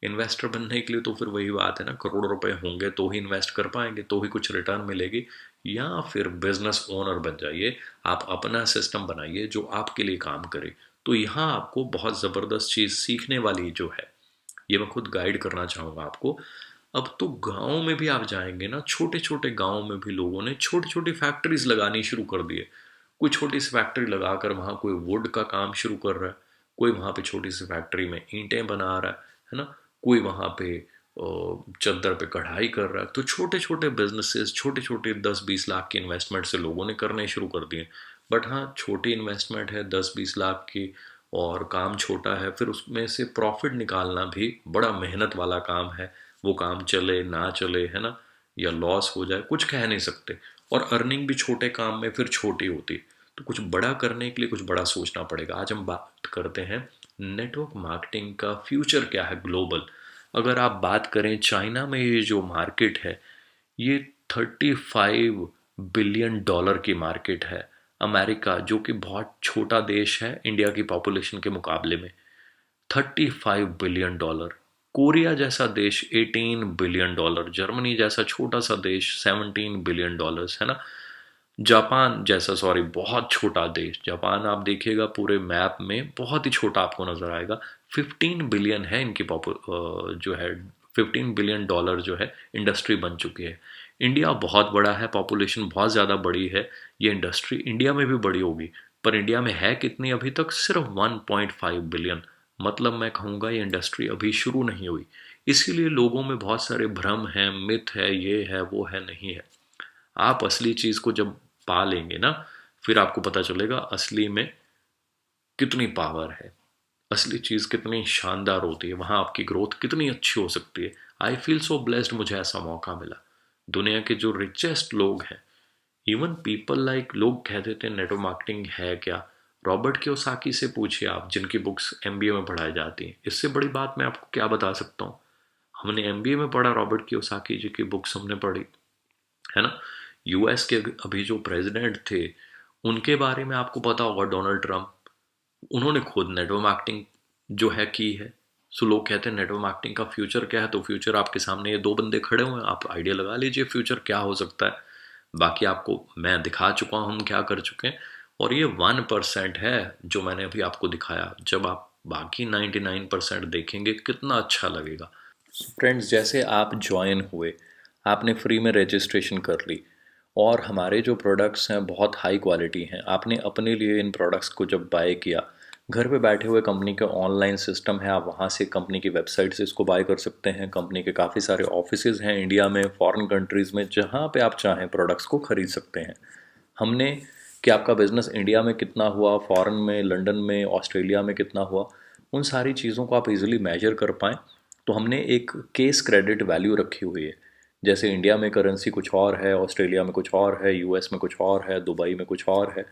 इन्वेस्टर बनने के लिए तो फिर वही बात है ना, करोड़ों रुपए होंगे तो ही इन्वेस्ट कर पाएंगे, तो ही कुछ रिटर्न मिलेगी। या फिर बिजनेस ओनर बन जाइए, आप अपना सिस्टम बनाइए जो आपके लिए काम करे। तो यहाँ आपको बहुत ज़बरदस्त चीज़ सीखने वाली जो है, ये मैं खुद गाइड करना चाहूँगा आपको। अब तो गाँव में भी आप जाएंगे ना, छोटे छोटे गाँव में भी लोगों ने छोटी छोटी फैक्ट्रीज लगानी शुरू कर दी है। कोई छोटी सी फैक्ट्री लगाकर वहाँ कोई वुड का काम शुरू कर रहा है, कोई वहाँ पे छोटी सी फैक्ट्री में ईंटें बना रहा है ना, कोई वहाँ पे चद्दर पे कढ़ाई कर रहा है। तो छोटे छोटे बिजनेसेस, छोटे छोटे 10-20 लाख के इन्वेस्टमेंट से लोगों ने करने शुरू कर दिए। बट हाँ, छोटी इन्वेस्टमेंट है 10-20 लाख की, और काम छोटा है, फिर उसमें से प्रॉफिट निकालना भी बड़ा मेहनत वाला काम है। वो काम चले ना चले, है ना, या लॉस हो जाए, कुछ कह नहीं सकते। और अर्निंग भी छोटे काम में फिर छोटी होती। तो कुछ बड़ा करने के लिए कुछ बड़ा सोचना पड़ेगा। आज हम बात करते हैं नेटवर्क मार्केटिंग का फ्यूचर क्या है ग्लोबल। अगर आप बात करें चाइना में, ये जो मार्केट है, ये $35 बिलियन की मार्केट है। अमेरिका, जो कि बहुत छोटा देश है इंडिया की पॉपुलेशन के मुकाबले में, $35 बिलियन। कोरिया जैसा देश $18 बिलियन। जर्मनी जैसा छोटा सा देश $17 बिलियन, है ना। जापान जैसा, सॉरी, बहुत छोटा देश, जापान आप देखिएगा पूरे मैप में बहुत ही छोटा आपको नजर आएगा। 15 बिलियन है इनकी जो है $15 बिलियन जो है इंडस्ट्री बन चुकी है। इंडिया बहुत बड़ा है, पॉपुलेशन बहुत ज़्यादा बड़ी है, ये इंडस्ट्री इंडिया में भी बड़ी होगी, पर इंडिया में है कितनी अभी तक? सिर्फ 1.5 बिलियन। मतलब मैं कहूँगा ये इंडस्ट्री अभी शुरू नहीं हुई। इसीलिए लोगों में बहुत सारे भ्रम हैं, मिथ है, ये है वो है, नहीं है। आप असली चीज़ को जब पा लेंगे ना, फिर आपको पता चलेगा असली में कितनी पावर है, असली चीज़ कितनी शानदार होती है, वहाँ आपकी ग्रोथ कितनी अच्छी हो सकती है। आई फील सो ब्लेस्ड, मुझे ऐसा मौका मिला। दुनिया के जो रिचेस्ट लोग हैं, इवन पीपल लाइक, लोग कह देते हैं नेटवर्क मार्केटिंग है क्या, रॉबर्ट कियोसाकी से पूछिए आप, जिनकी बुक्स एमबीए में पढ़ाई जाती हैं। इससे बड़ी बात मैं आपको क्या बता सकता हूँ। हमने एमबीए में पढ़ा, रॉबर्ट कियोसाकी जी की बुक्स हमने पढ़ी, है ना। यूएस के अभी जो प्रेसिडेंट थे, उनके बारे में आपको पता होगा, डोनाल्ड ट्रंप, उन्होंने खुद नेटवर्क मार्केटिंग जो है की है। सो लोग कहते हैं नेटवर्क मार्केटिंग का फ्यूचर क्या है, तो फ्यूचर आपके सामने ये दो बंदे खड़े हुए हैं, आप आइडिया लगा लीजिए फ्यूचर क्या हो सकता है। बाकी आपको मैं दिखा चुका हूँ हम क्या कर चुके हैं, और ये 1% है जो मैंने अभी आपको दिखाया। जब आप बाकी 99% देखेंगे कितना अच्छा लगेगा। फ्रेंड्स, जैसे आप ज्वाइन हुए, आपने फ्री में रजिस्ट्रेशन कर ली, और हमारे जो प्रोडक्ट्स हैं बहुत हाई क्वालिटी हैं। आपने अपने लिए इन प्रोडक्ट्स को जब बाय किया, घर पे बैठे हुए कंपनी का ऑनलाइन सिस्टम है, आप वहाँ से कंपनी की वेबसाइट से इसको बाय कर सकते हैं। कंपनी के काफ़ी सारे ऑफिसेज हैं इंडिया में, फॉरेन कंट्रीज़ में, जहाँ पे आप चाहें प्रोडक्ट्स को ख़रीद सकते हैं। हमने, कि आपका बिज़नेस इंडिया में कितना हुआ, फॉरेन में, लंदन में, ऑस्ट्रेलिया में कितना हुआ, उन सारी चीज़ों को आप इजीली मेजर कर पाएँ, तो हमने एक केस क्रेडिट वैल्यू रखी हुई है। जैसे इंडिया में करेंसी कुछ और है, ऑस्ट्रेलिया में कुछ और है, यूएस में कुछ और है, दुबई में कुछ और है।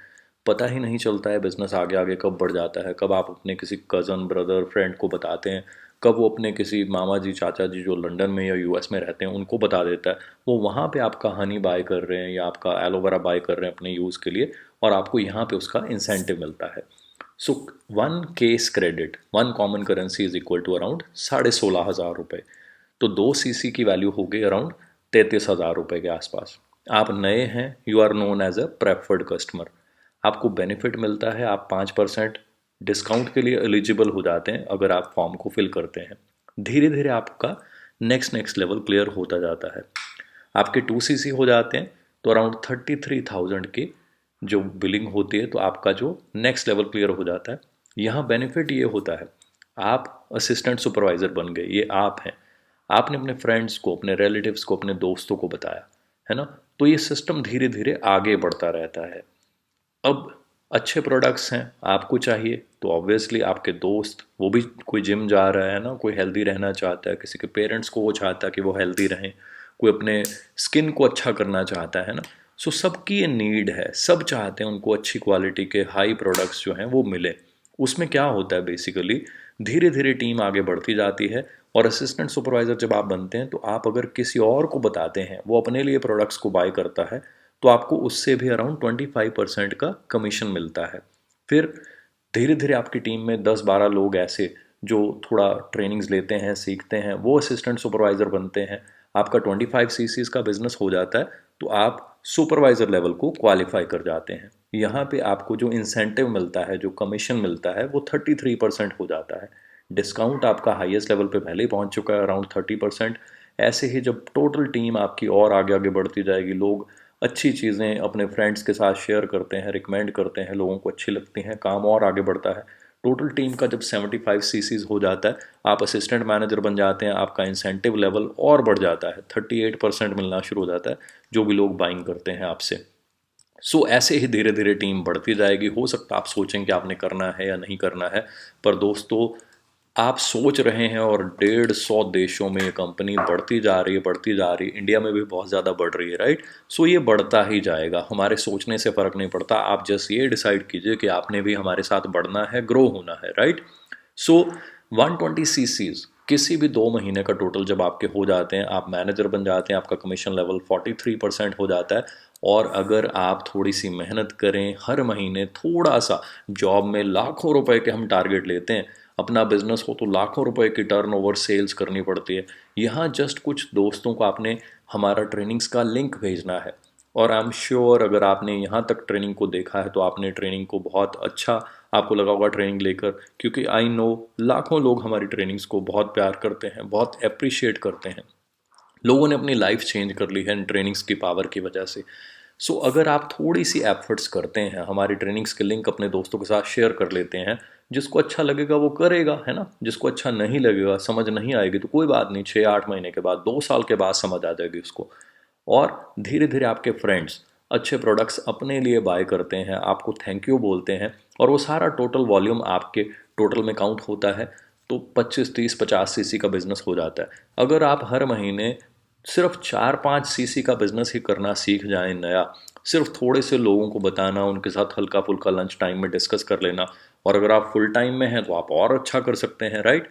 पता ही नहीं चलता है बिज़नेस आगे आगे कब बढ़ जाता है, कब आप अपने किसी कज़न, ब्रदर, फ्रेंड को बताते हैं, कब वो अपने किसी मामा जी, चाचा जी जो लंदन में या यूएस में रहते हैं उनको बता देता है। वो वहाँ पे आपका हनी बाय कर रहे हैं या आपका एलोवेरा बाय कर रहे हैं अपने यूज़ के लिए, और आपको यहाँ पे उसका इंसेंटिव मिलता है। So 1 case credit, 1 common currency is equal to around 16,500 रुपये। तो 2 सीसी की वैल्यू हो गई अराउंड 33,000 रुपये के आसपास। आप नए हैं, you are known as a preferred customer. आपको बेनिफिट मिलता है, आप 5% डिस्काउंट के लिए एलिजिबल हो जाते हैं अगर आप फॉर्म को फिल करते हैं। धीरे धीरे आपका नेक्स्ट लेवल क्लियर होता जाता है। आपके 2 सीसी हो जाते हैं तो अराउंड 33,000 की जो बिलिंग होती है, तो आपका जो नेक्स्ट लेवल क्लियर हो जाता है। यहाँ बेनिफिट ये होता है, आप असिस्टेंट सुपरवाइज़र बन गए, ये आप हैं। आपने अपने फ्रेंड्स को, अपने रिलेटिव्स को, अपने दोस्तों को बताया, है ना। तो ये सिस्टम धीरे धीरे आगे बढ़ता रहता है। अब अच्छे प्रोडक्ट्स हैं, आपको चाहिए, तो ऑब्वियसली आपके दोस्त, वो भी कोई जिम जा रहा है ना, कोई हेल्दी रहना चाहता है, किसी के पेरेंट्स को वो चाहता है कि वो हेल्दी रहें, कोई अपने स्किन को अच्छा करना चाहता है ना। सो सबकी ये नीड है, सब चाहते हैं उनको अच्छी क्वालिटी के हाई प्रोडक्ट्स जो हैं वो मिले। उसमें क्या होता है बेसिकली, धीरे धीरे टीम आगे बढ़ती जाती है, और असिस्टेंट सुपरवाइज़र जब आप बनते हैं तो आप अगर किसी और को बताते हैं, वो अपने लिए प्रोडक्ट्स को बाय करता है, तो आपको उससे भी अराउंड 25% का कमीशन मिलता है। फिर धीरे धीरे आपकी टीम में 10-12 लोग ऐसे जो थोड़ा ट्रेनिंग्स लेते हैं, सीखते हैं, वो असिस्टेंट सुपरवाइज़र बनते हैं। आपका 25 सीसीज का बिजनेस हो जाता है, तो आप सुपरवाइज़र लेवल को क्वालिफाई कर जाते हैं। यहाँ पे आपको जो इंसेंटिव मिलता है, जो कमीशन मिलता है, वो 33% हो जाता है। डिस्काउंट आपका हाईएस्ट लेवल पे पहले ही पहुँच चुका है, अराउंड 30%। ऐसे ही जब टोटल टीम आपकी और आगे आगे बढ़ती जाएगी, लोग अच्छी चीज़ें अपने फ्रेंड्स के साथ शेयर करते हैं, रिकमेंड करते हैं, लोगों को अच्छी लगती हैं, काम और आगे बढ़ता है। टोटल टीम का जब 75 सीसीज हो जाता है, आप असिस्टेंट मैनेजर बन जाते हैं, आपका इंसेंटिव लेवल और बढ़ जाता है, 38% मिलना शुरू हो जाता है जो भी लोग बाइंग करते हैं आपसे। सो ऐसे ही धीरे धीरे टीम बढ़ती जाएगी। हो सकता है आप सोचें कि आपने करना है या नहीं करना है, पर दोस्तों आप सोच रहे हैं और 150 देशों में ये कंपनी बढ़ती जा रही है, बढ़ती जा रही है, इंडिया में भी बहुत ज़्यादा बढ़ रही है, राइट। सो ये बढ़ता ही जाएगा, हमारे सोचने से फ़र्क नहीं पड़ता। आप जस्ट ये डिसाइड कीजिए कि आपने भी हमारे साथ बढ़ना है, ग्रो होना है, राइट। सो 120 सीसीज किसी भी 2 महीने का टोटल जब आपके हो जाते हैं, आप मैनेजर बन जाते हैं, आपका कमीशन लेवल 43% हो जाता है। और अगर आप थोड़ी सी मेहनत करें, हर महीने थोड़ा सा, जॉब में लाखों रुपए के हम टारगेट लेते हैं, अपना बिजनेस हो तो लाखों रुपए की टर्नओवर सेल्स करनी पड़ती है। यहाँ जस्ट कुछ दोस्तों को आपने हमारा ट्रेनिंग्स का लिंक भेजना है, और आई एम श्योर अगर आपने यहाँ तक ट्रेनिंग को देखा है तो आपने ट्रेनिंग को बहुत अच्छा आपको लगा होगा ट्रेनिंग लेकर, क्योंकि आई नो लाखों लोग हमारी ट्रेनिंग्स को बहुत प्यार करते हैं, बहुत अप्रिशिएट करते हैं। लोगों ने अपनी लाइफ चेंज कर ली है इन ट्रेनिंग्स की पावर की वजह से। सो अगर आप थोड़ी सी एफर्ट्स करते हैं, हमारी ट्रेनिंग्स के लिंक अपने दोस्तों के साथ शेयर कर लेते हैं, जिसको अच्छा लगेगा वो करेगा, है ना। जिसको अच्छा नहीं लगेगा, समझ नहीं आएगी, तो कोई बात नहीं, 6-8 महीने के बाद, 2 साल के बाद समझ आ जाएगी उसको। और धीरे धीरे आपके फ्रेंड्स अच्छे प्रोडक्ट्स अपने लिए बाय करते हैं, आपको थैंक यू बोलते हैं, और वो सारा टोटल वॉल्यूम आपके टोटल में काउंट होता है, तो 25, 30, 50 सीसी का बिजनेस हो जाता है। अगर आप हर महीने सिर्फ 4-5 सीसी का बिजनेस ही करना सीख जाएं नया, सिर्फ थोड़े से लोगों को बताना, उनके साथ हल्का फुल्का लंच टाइम में डिस्कस कर लेना, और अगर आप फुल टाइम में हैं तो आप और अच्छा कर सकते हैं, right.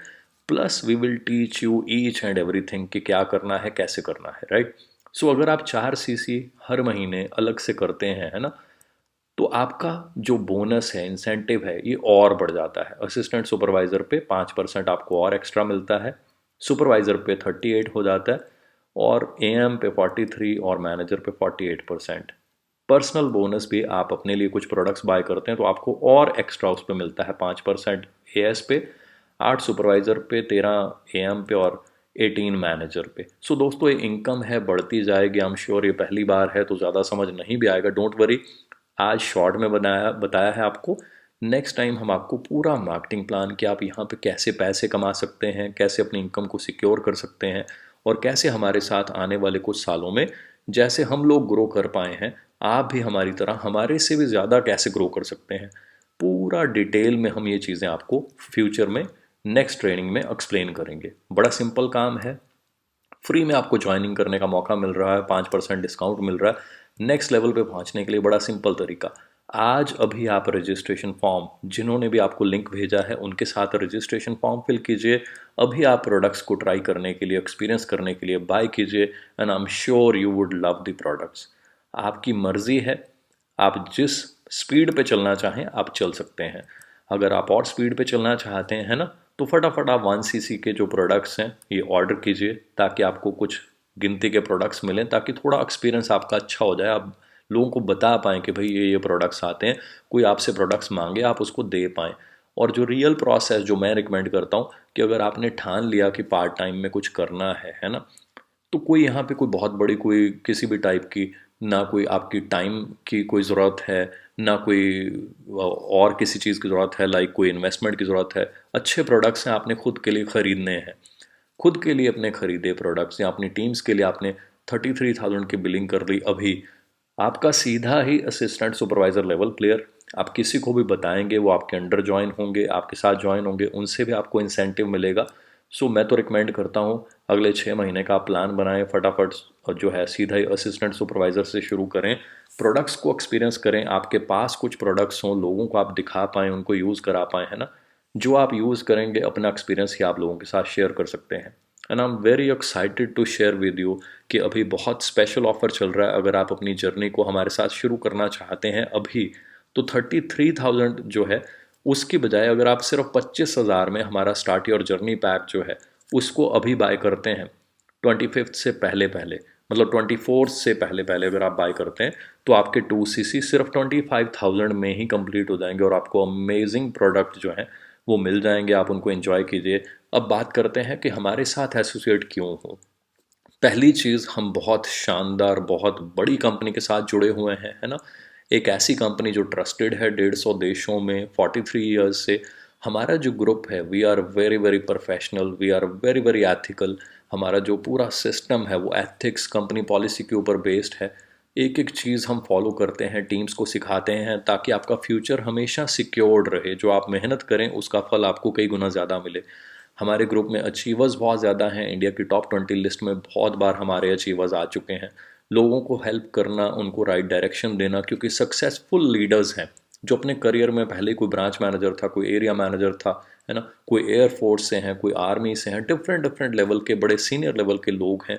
Plus we will teach you each and everything कि क्या करना है, कैसे करना है, राइट। सो अगर आप 4 सीसी हर महीने अलग से करते हैं, है ना, तो आपका जो बोनस है, इंसेंटिव है, ये और बढ़ जाता है। असिस्टेंट सुपरवाइज़र पे 5% आपको और एक्स्ट्रा मिलता है, सुपरवाइज़र पे 38 हो जाता है, और एएम पे 43 और मैनेजर पे 48%। पर्सनल बोनस भी, आप अपने लिए कुछ प्रोडक्ट्स बाय करते हैं तो आपको और एक्स्ट्रा उस पर मिलता है, 5% एएस पे, 8 सुपरवाइज़र पे, 13 एएम पे और 18 मैनेजर पे। सो दोस्तों, ये इनकम है, बढ़ती जाएगी। आई एम श्योर ये पहली बार है तो ज़्यादा समझ नहीं भी आएगा, डोंट वरी। आज शॉर्ट में बताया है आपको। नेक्स्ट टाइम हम आपको पूरा मार्केटिंग प्लान, कि आप यहाँ पे कैसे पैसे कमा सकते हैं, कैसे अपनी इनकम को सिक्योर कर सकते हैं, और कैसे हमारे साथ आने वाले कुछ सालों में जैसे हम लोग ग्रो कर पाए हैं, आप भी हमारी तरह, हमारे से भी ज़्यादा कैसे ग्रो कर सकते हैं, पूरा डिटेल में हम ये चीज़ें आपको फ्यूचर में नेक्स्ट ट्रेनिंग में एक्सप्लेन करेंगे। बड़ा सिंपल काम है, फ्री में आपको ज्वाइनिंग करने का मौका मिल रहा है, 5% डिस्काउंट मिल रहा है। नेक्स्ट लेवल पे पहुंचने के लिए बड़ा सिंपल तरीका, आज अभी आप रजिस्ट्रेशन फॉर्म, जिन्होंने भी आपको लिंक भेजा है उनके साथ रजिस्ट्रेशन फॉर्म फिल कीजिए। अभी आप प्रोडक्ट्स को ट्राई करने के लिए, एक्सपीरियंस करने के लिए बाय कीजिए, and I am sure you would love the products. आपकी मर्जी है, आप जिस स्पीड पे चलना चाहें आप चल सकते हैं। अगर आप और स्पीड पे चलना चाहते हैं ना, तो फटाफट आप 1 सीसी के जो प्रोडक्ट्स हैं ये ऑर्डर कीजिए, ताकि आपको कुछ गिनती के प्रोडक्ट्स मिलें, ताकि थोड़ा एक्सपीरियंस आपका अच्छा हो जाए, आप लोगों को बता पाएँ कि भाई ये प्रोडक्ट्स आते हैं, कोई आपसे प्रोडक्ट्स मांगे आप उसको दे पाएँ। और जो रियल प्रोसेस जो मैं रिकमेंड करता हूँ, कि अगर आपने ठान लिया कि पार्ट टाइम में कुछ करना है ना, तो कोई यहाँ पे कोई बहुत बड़ी, कोई किसी भी टाइप की, ना कोई आपकी टाइम की कोई ज़रूरत है, ना कोई और किसी चीज़ की ज़रूरत है, लाइक कोई इन्वेस्टमेंट की ज़रूरत है। अच्छे प्रोडक्ट्स हैं, आपने खुद के लिए ख़रीदने हैं, खुद के लिए अपने ख़रीदे प्रोडक्ट्स, या अपनी टीम्स के लिए आपने 33,000 की बिलिंग कर ली अभी, आपका सीधा ही असिस्टेंट सुपरवाइज़र लेवल क्लियर। आप किसी को भी बताएंगे, वो आपके अंडर ज्वाइन होंगे, आपके साथ ज्वाइन होंगे, उनसे भी आपको इंसेंटिव मिलेगा। सो मैं तो रिकमेंड करता हूँ अगले 6 महीने का आप प्लान बनाएं, फटाफट जो है सीधा ही असिस्टेंट सुपरवाइज़र से शुरू करें, प्रोडक्ट्स को एक्सपीरियंस करें, आपके पास कुछ प्रोडक्ट्स हों, लोगों को आप दिखा पाएँ, उनको यूज़ करा पाएँ, है ना। जो आप यूज़ करेंगे, अपना एक्सपीरियंस ही आप लोगों के साथ शेयर कर सकते हैं। And I am very excited to share with you कि अभी बहुत स्पेशल ऑफर चल रहा है। अगर आप अपनी जर्नी को हमारे साथ शुरू करना चाहते हैं अभी, तो 33,000 जो है उसकी बजाय अगर आप सिर्फ 25,000 में हमारा स्टार्ट योर जर्नी पैक जो है उसको अभी बाय करते हैं, 25 से पहले पहले, मतलब 24 से पहले पहले अगर आप बाय करते हैं, तो आपके 2 सीसी सिर्फ 25,000 में ही कंप्लीट हो जाएंगे, और आपको अमेजिंग प्रोडक्ट जो हैं वो मिल जाएंगे, आप उनको एंजॉय कीजिए। अब बात करते हैं कि हमारे साथ एसोसिएट क्यों हो। पहली चीज़, हम बहुत शानदार, बहुत बड़ी कंपनी के साथ जुड़े हुए हैं, है ना। एक ऐसी कंपनी जो ट्रस्टेड है 150 देशों में 43 ईयर्स से। हमारा जो ग्रुप है, we are very very professional, we are very very ethical. हमारा जो पूरा सिस्टम है वो एथिक्स, कंपनी पॉलिसी के ऊपर बेस्ड है। एक एक चीज़ हम फॉलो करते हैं, टीम्स को सिखाते हैं, ताकि आपका फ्यूचर हमेशा सिक्योर्ड रहे। जो आप मेहनत करें उसका फल आपको कई गुना ज़्यादा मिले। हमारे ग्रुप में अचीवर्स बहुत ज़्यादा हैं, इंडिया की टॉप 20 लिस्ट में बहुत बार हमारे अचीवर्स आ चुके हैं। लोगों को हेल्प करना, उनको राइट डायरेक्शन देना, क्योंकि सक्सेसफुल लीडर्स हैं जो अपने करियर में पहले कोई ब्रांच मैनेजर था, कोई एरिया मैनेजर था, है ना, कोई एयरफोर्स से हैं, कोई आर्मी से हैं, डिफरेंट डिफरेंट लेवल के, बड़े सीनियर लेवल के लोग हैं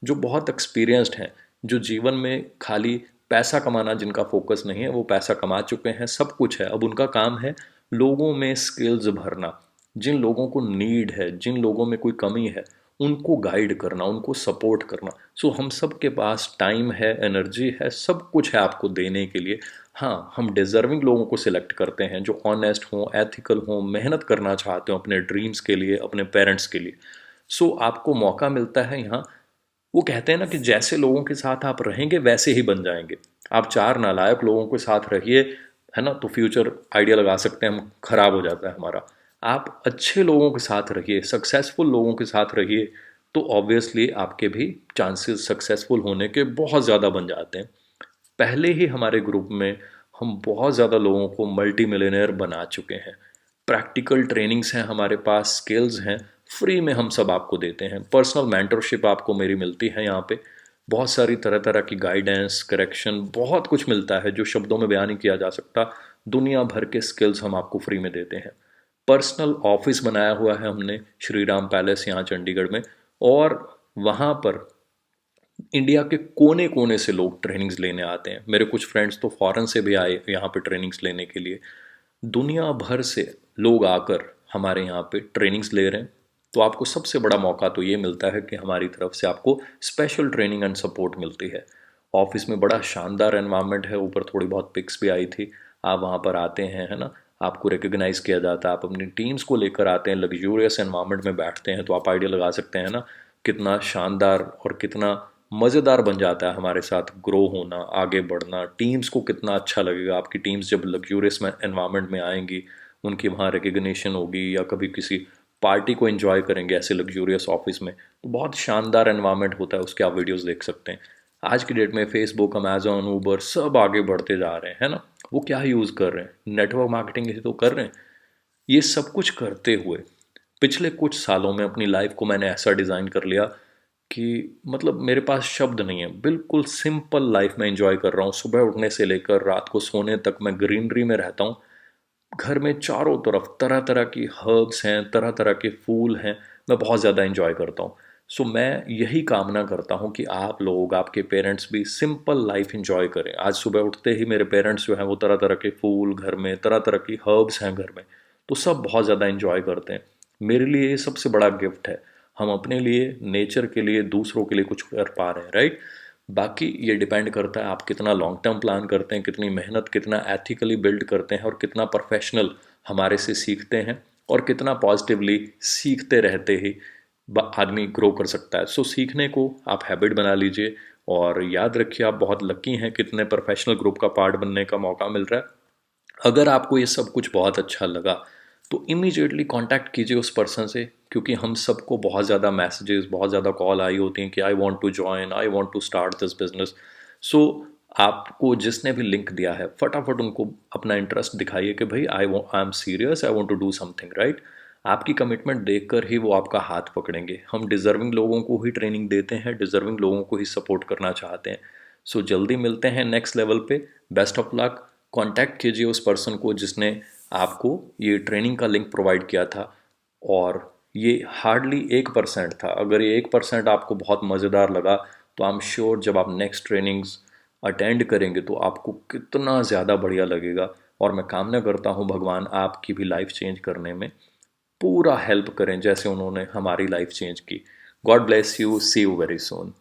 जो बहुत एक्सपीरियंस्ड हैं, जो जीवन में खाली पैसा कमाना जिनका फोकस नहीं है, वो पैसा कमा चुके हैं, सब कुछ है। अब उनका काम है लोगों में स्किल्स भरना, जिन लोगों को नीड है, जिन लोगों में कोई कमी है, उनको गाइड करना, उनको सपोर्ट करना। सो हम सब के पास टाइम है, एनर्जी है, सब कुछ है आपको देने के लिए। हाँ, हम डिज़र्विंग लोगों को सिलेक्ट करते हैं जो ऑनेस्ट हों, एथिकल हों, मेहनत करना चाहते हो अपने ड्रीम्स के लिए, अपने पेरेंट्स के लिए। सो आपको मौका मिलता है यहाँ वो कहते हैं ना कि जैसे लोगों के साथ आप रहेंगे वैसे ही बन जाएंगे। आप चार नालायक लोगों के साथ रहिए, है ना, तो फ्यूचर आइडिया लगा सकते हैं हम, खराब हो जाता है हमारा। आप अच्छे लोगों के साथ रहिए, सक्सेसफुल लोगों के साथ रहिए, तो ऑब्वियसली आपके भी चांसेस सक्सेसफुल होने के बहुत ज़्यादा बन जाते हैं। पहले ही हमारे ग्रुप में हम बहुत ज़्यादा लोगों को मल्टी मिलियनेयर बना चुके हैं। प्रैक्टिकल ट्रेनिंग्स हैं हमारे पास, स्किल्स हैं, फ्री में हम सब आपको देते हैं। पर्सनल मेंटरशिप आपको मेरी मिलती है यहाँ पे, बहुत सारी तरह तरह की गाइडेंस, करेक्शन, बहुत कुछ मिलता है जो शब्दों में बयान नहीं किया जा सकता। दुनिया भर के स्किल्स हम आपको फ्री में देते हैं। पर्सनल ऑफिस बनाया हुआ है हमने श्री राम पैलेस यहाँ चंडीगढ़ में, और वहाँ पर इंडिया के कोने कोने से लोग ट्रेनिंग्स लेने आते हैं। मेरे कुछ फ्रेंड्स तो फॉरेन से भी आए यहाँ पे ट्रेनिंग्स लेने के लिए। दुनिया भर से लोग आकर हमारे यहाँ पे ट्रेनिंग्स ले रहे हैं। तो आपको सबसे बड़ा मौका तो ये मिलता है कि हमारी तरफ से आपको स्पेशल ट्रेनिंग एंड सपोर्ट मिलती है। ऑफिस में बड़ा शानदार एनवायरनमेंट है, ऊपर थोड़ी बहुत पिक्स भी आई थी। आप वहाँ पर आते हैं, है ना, आपको रिकग्नाइज किया जाता है, आप अपनी टीम्स को लेकर आते हैं, लग्जूरियस एनवायरनमेंट में बैठते हैं, तो आप आइडिया लगा सकते हैं ना कितना शानदार और कितना मज़ेदार बन जाता है हमारे साथ ग्रो होना, आगे बढ़ना। टीम्स को कितना अच्छा लगेगा, आपकी टीम्स जब लग्जूरियस एनवायरनमेंट में आएंगी, उनकी वहाँ रिकग्निशन होगी, या कभी किसी पार्टी को एंजॉय करेंगे ऐसे लग्जूरियस ऑफिस में, तो बहुत शानदार एनवायरनमेंट होता है। उसके आप वीडियोस देख सकते हैं। आज की डेट में फेसबुक, अमेजोन, ऊबर सब आगे बढ़ते जा रहे हैं, है ना। वो क्या यूज़ कर रहे हैं, नेटवर्क मार्केटिंग ही तो कर रहे हैं। ये सब कुछ करते हुए पिछले कुछ सालों में अपनी लाइफ को मैंने ऐसा डिज़ाइन कर लिया कि मतलब मेरे पास शब्द नहीं है। बिल्कुल सिंपल लाइफ में एंजॉय कर रहा हूँ। सुबह उठने से लेकर रात को सोने तक मैं ग्रीनरी में रहता हूँ। घर में चारों तरफ तरह तरह की हर्ब्स हैं, तरह तरह के फूल हैं, मैं बहुत ज़्यादा एंजॉय करता हूँ। सो मैं यही कामना करता हूँ कि आप लोग, आपके पेरेंट्स भी सिंपल लाइफ एंजॉय करें। आज सुबह उठते ही मेरे पेरेंट्स जो हैं वो तरह तरह के फूल, घर में तरह तरह की हर्ब्स हैं घर में, तो सब बहुत ज़्यादा एंजॉय करते हैं। मेरे लिए ये सबसे बड़ा गिफ्ट है। हम अपने लिए, नेचर के लिए, दूसरों के लिए कुछ कर पा रहे हैं, राइट। बाकी ये डिपेंड करता है आप कितना लॉन्ग टर्म प्लान करते हैं, कितनी मेहनत, कितना एथिकली बिल्ड करते हैं, और कितना प्रोफेशनल हमारे से सीखते हैं, और कितना पॉजिटिवली सीखते रहते ही आदमी ग्रो कर सकता है। सो सीखने को आप हैबिट बना लीजिए, और याद रखिए आप बहुत लकी हैं, कितने प्रोफेशनल ग्रुप का पार्ट बनने का मौका मिल रहा है। अगर आपको ये सब कुछ बहुत अच्छा लगा तो इमीडिएटली कांटेक्ट कीजिए उस पर्सन से, क्योंकि हम सबको बहुत ज़्यादा मैसेजेस, बहुत ज़्यादा कॉल आई होती हैं कि I want to join, I want to start this business. So आपको जिसने भी लिंक दिया है, फटाफट उनको अपना इंटरेस्ट दिखाइए कि भाई I am serious, I want to do something, right. आपकी कमिटमेंट देखकर ही वो आपका हाथ पकड़ेंगे। हम डिज़र्विंग लोगों को ही ट्रेनिंग देते हैं, डिज़र्विंग लोगों को ही सपोर्ट करना चाहते हैं। सो जल्दी मिलते हैं नेक्स्ट लेवल पे। Best of luck. कांटेक्ट कीजिए उस पर्सन को जिसने आपको ये ट्रेनिंग का लिंक प्रोवाइड किया था। और ये हार्डली 1% था। अगर ये 1% आपको बहुत मज़ेदार लगा, तो आई एम श्योर जब आप नेक्स्ट ट्रेनिंग्स अटेंड करेंगे तो आपको कितना ज़्यादा बढ़िया लगेगा। और मैं कामना करता हूँ भगवान आपकी भी लाइफ चेंज करने में पूरा हेल्प करें, जैसे उन्होंने हमारी लाइफ चेंज की। God bless you, see you very soon.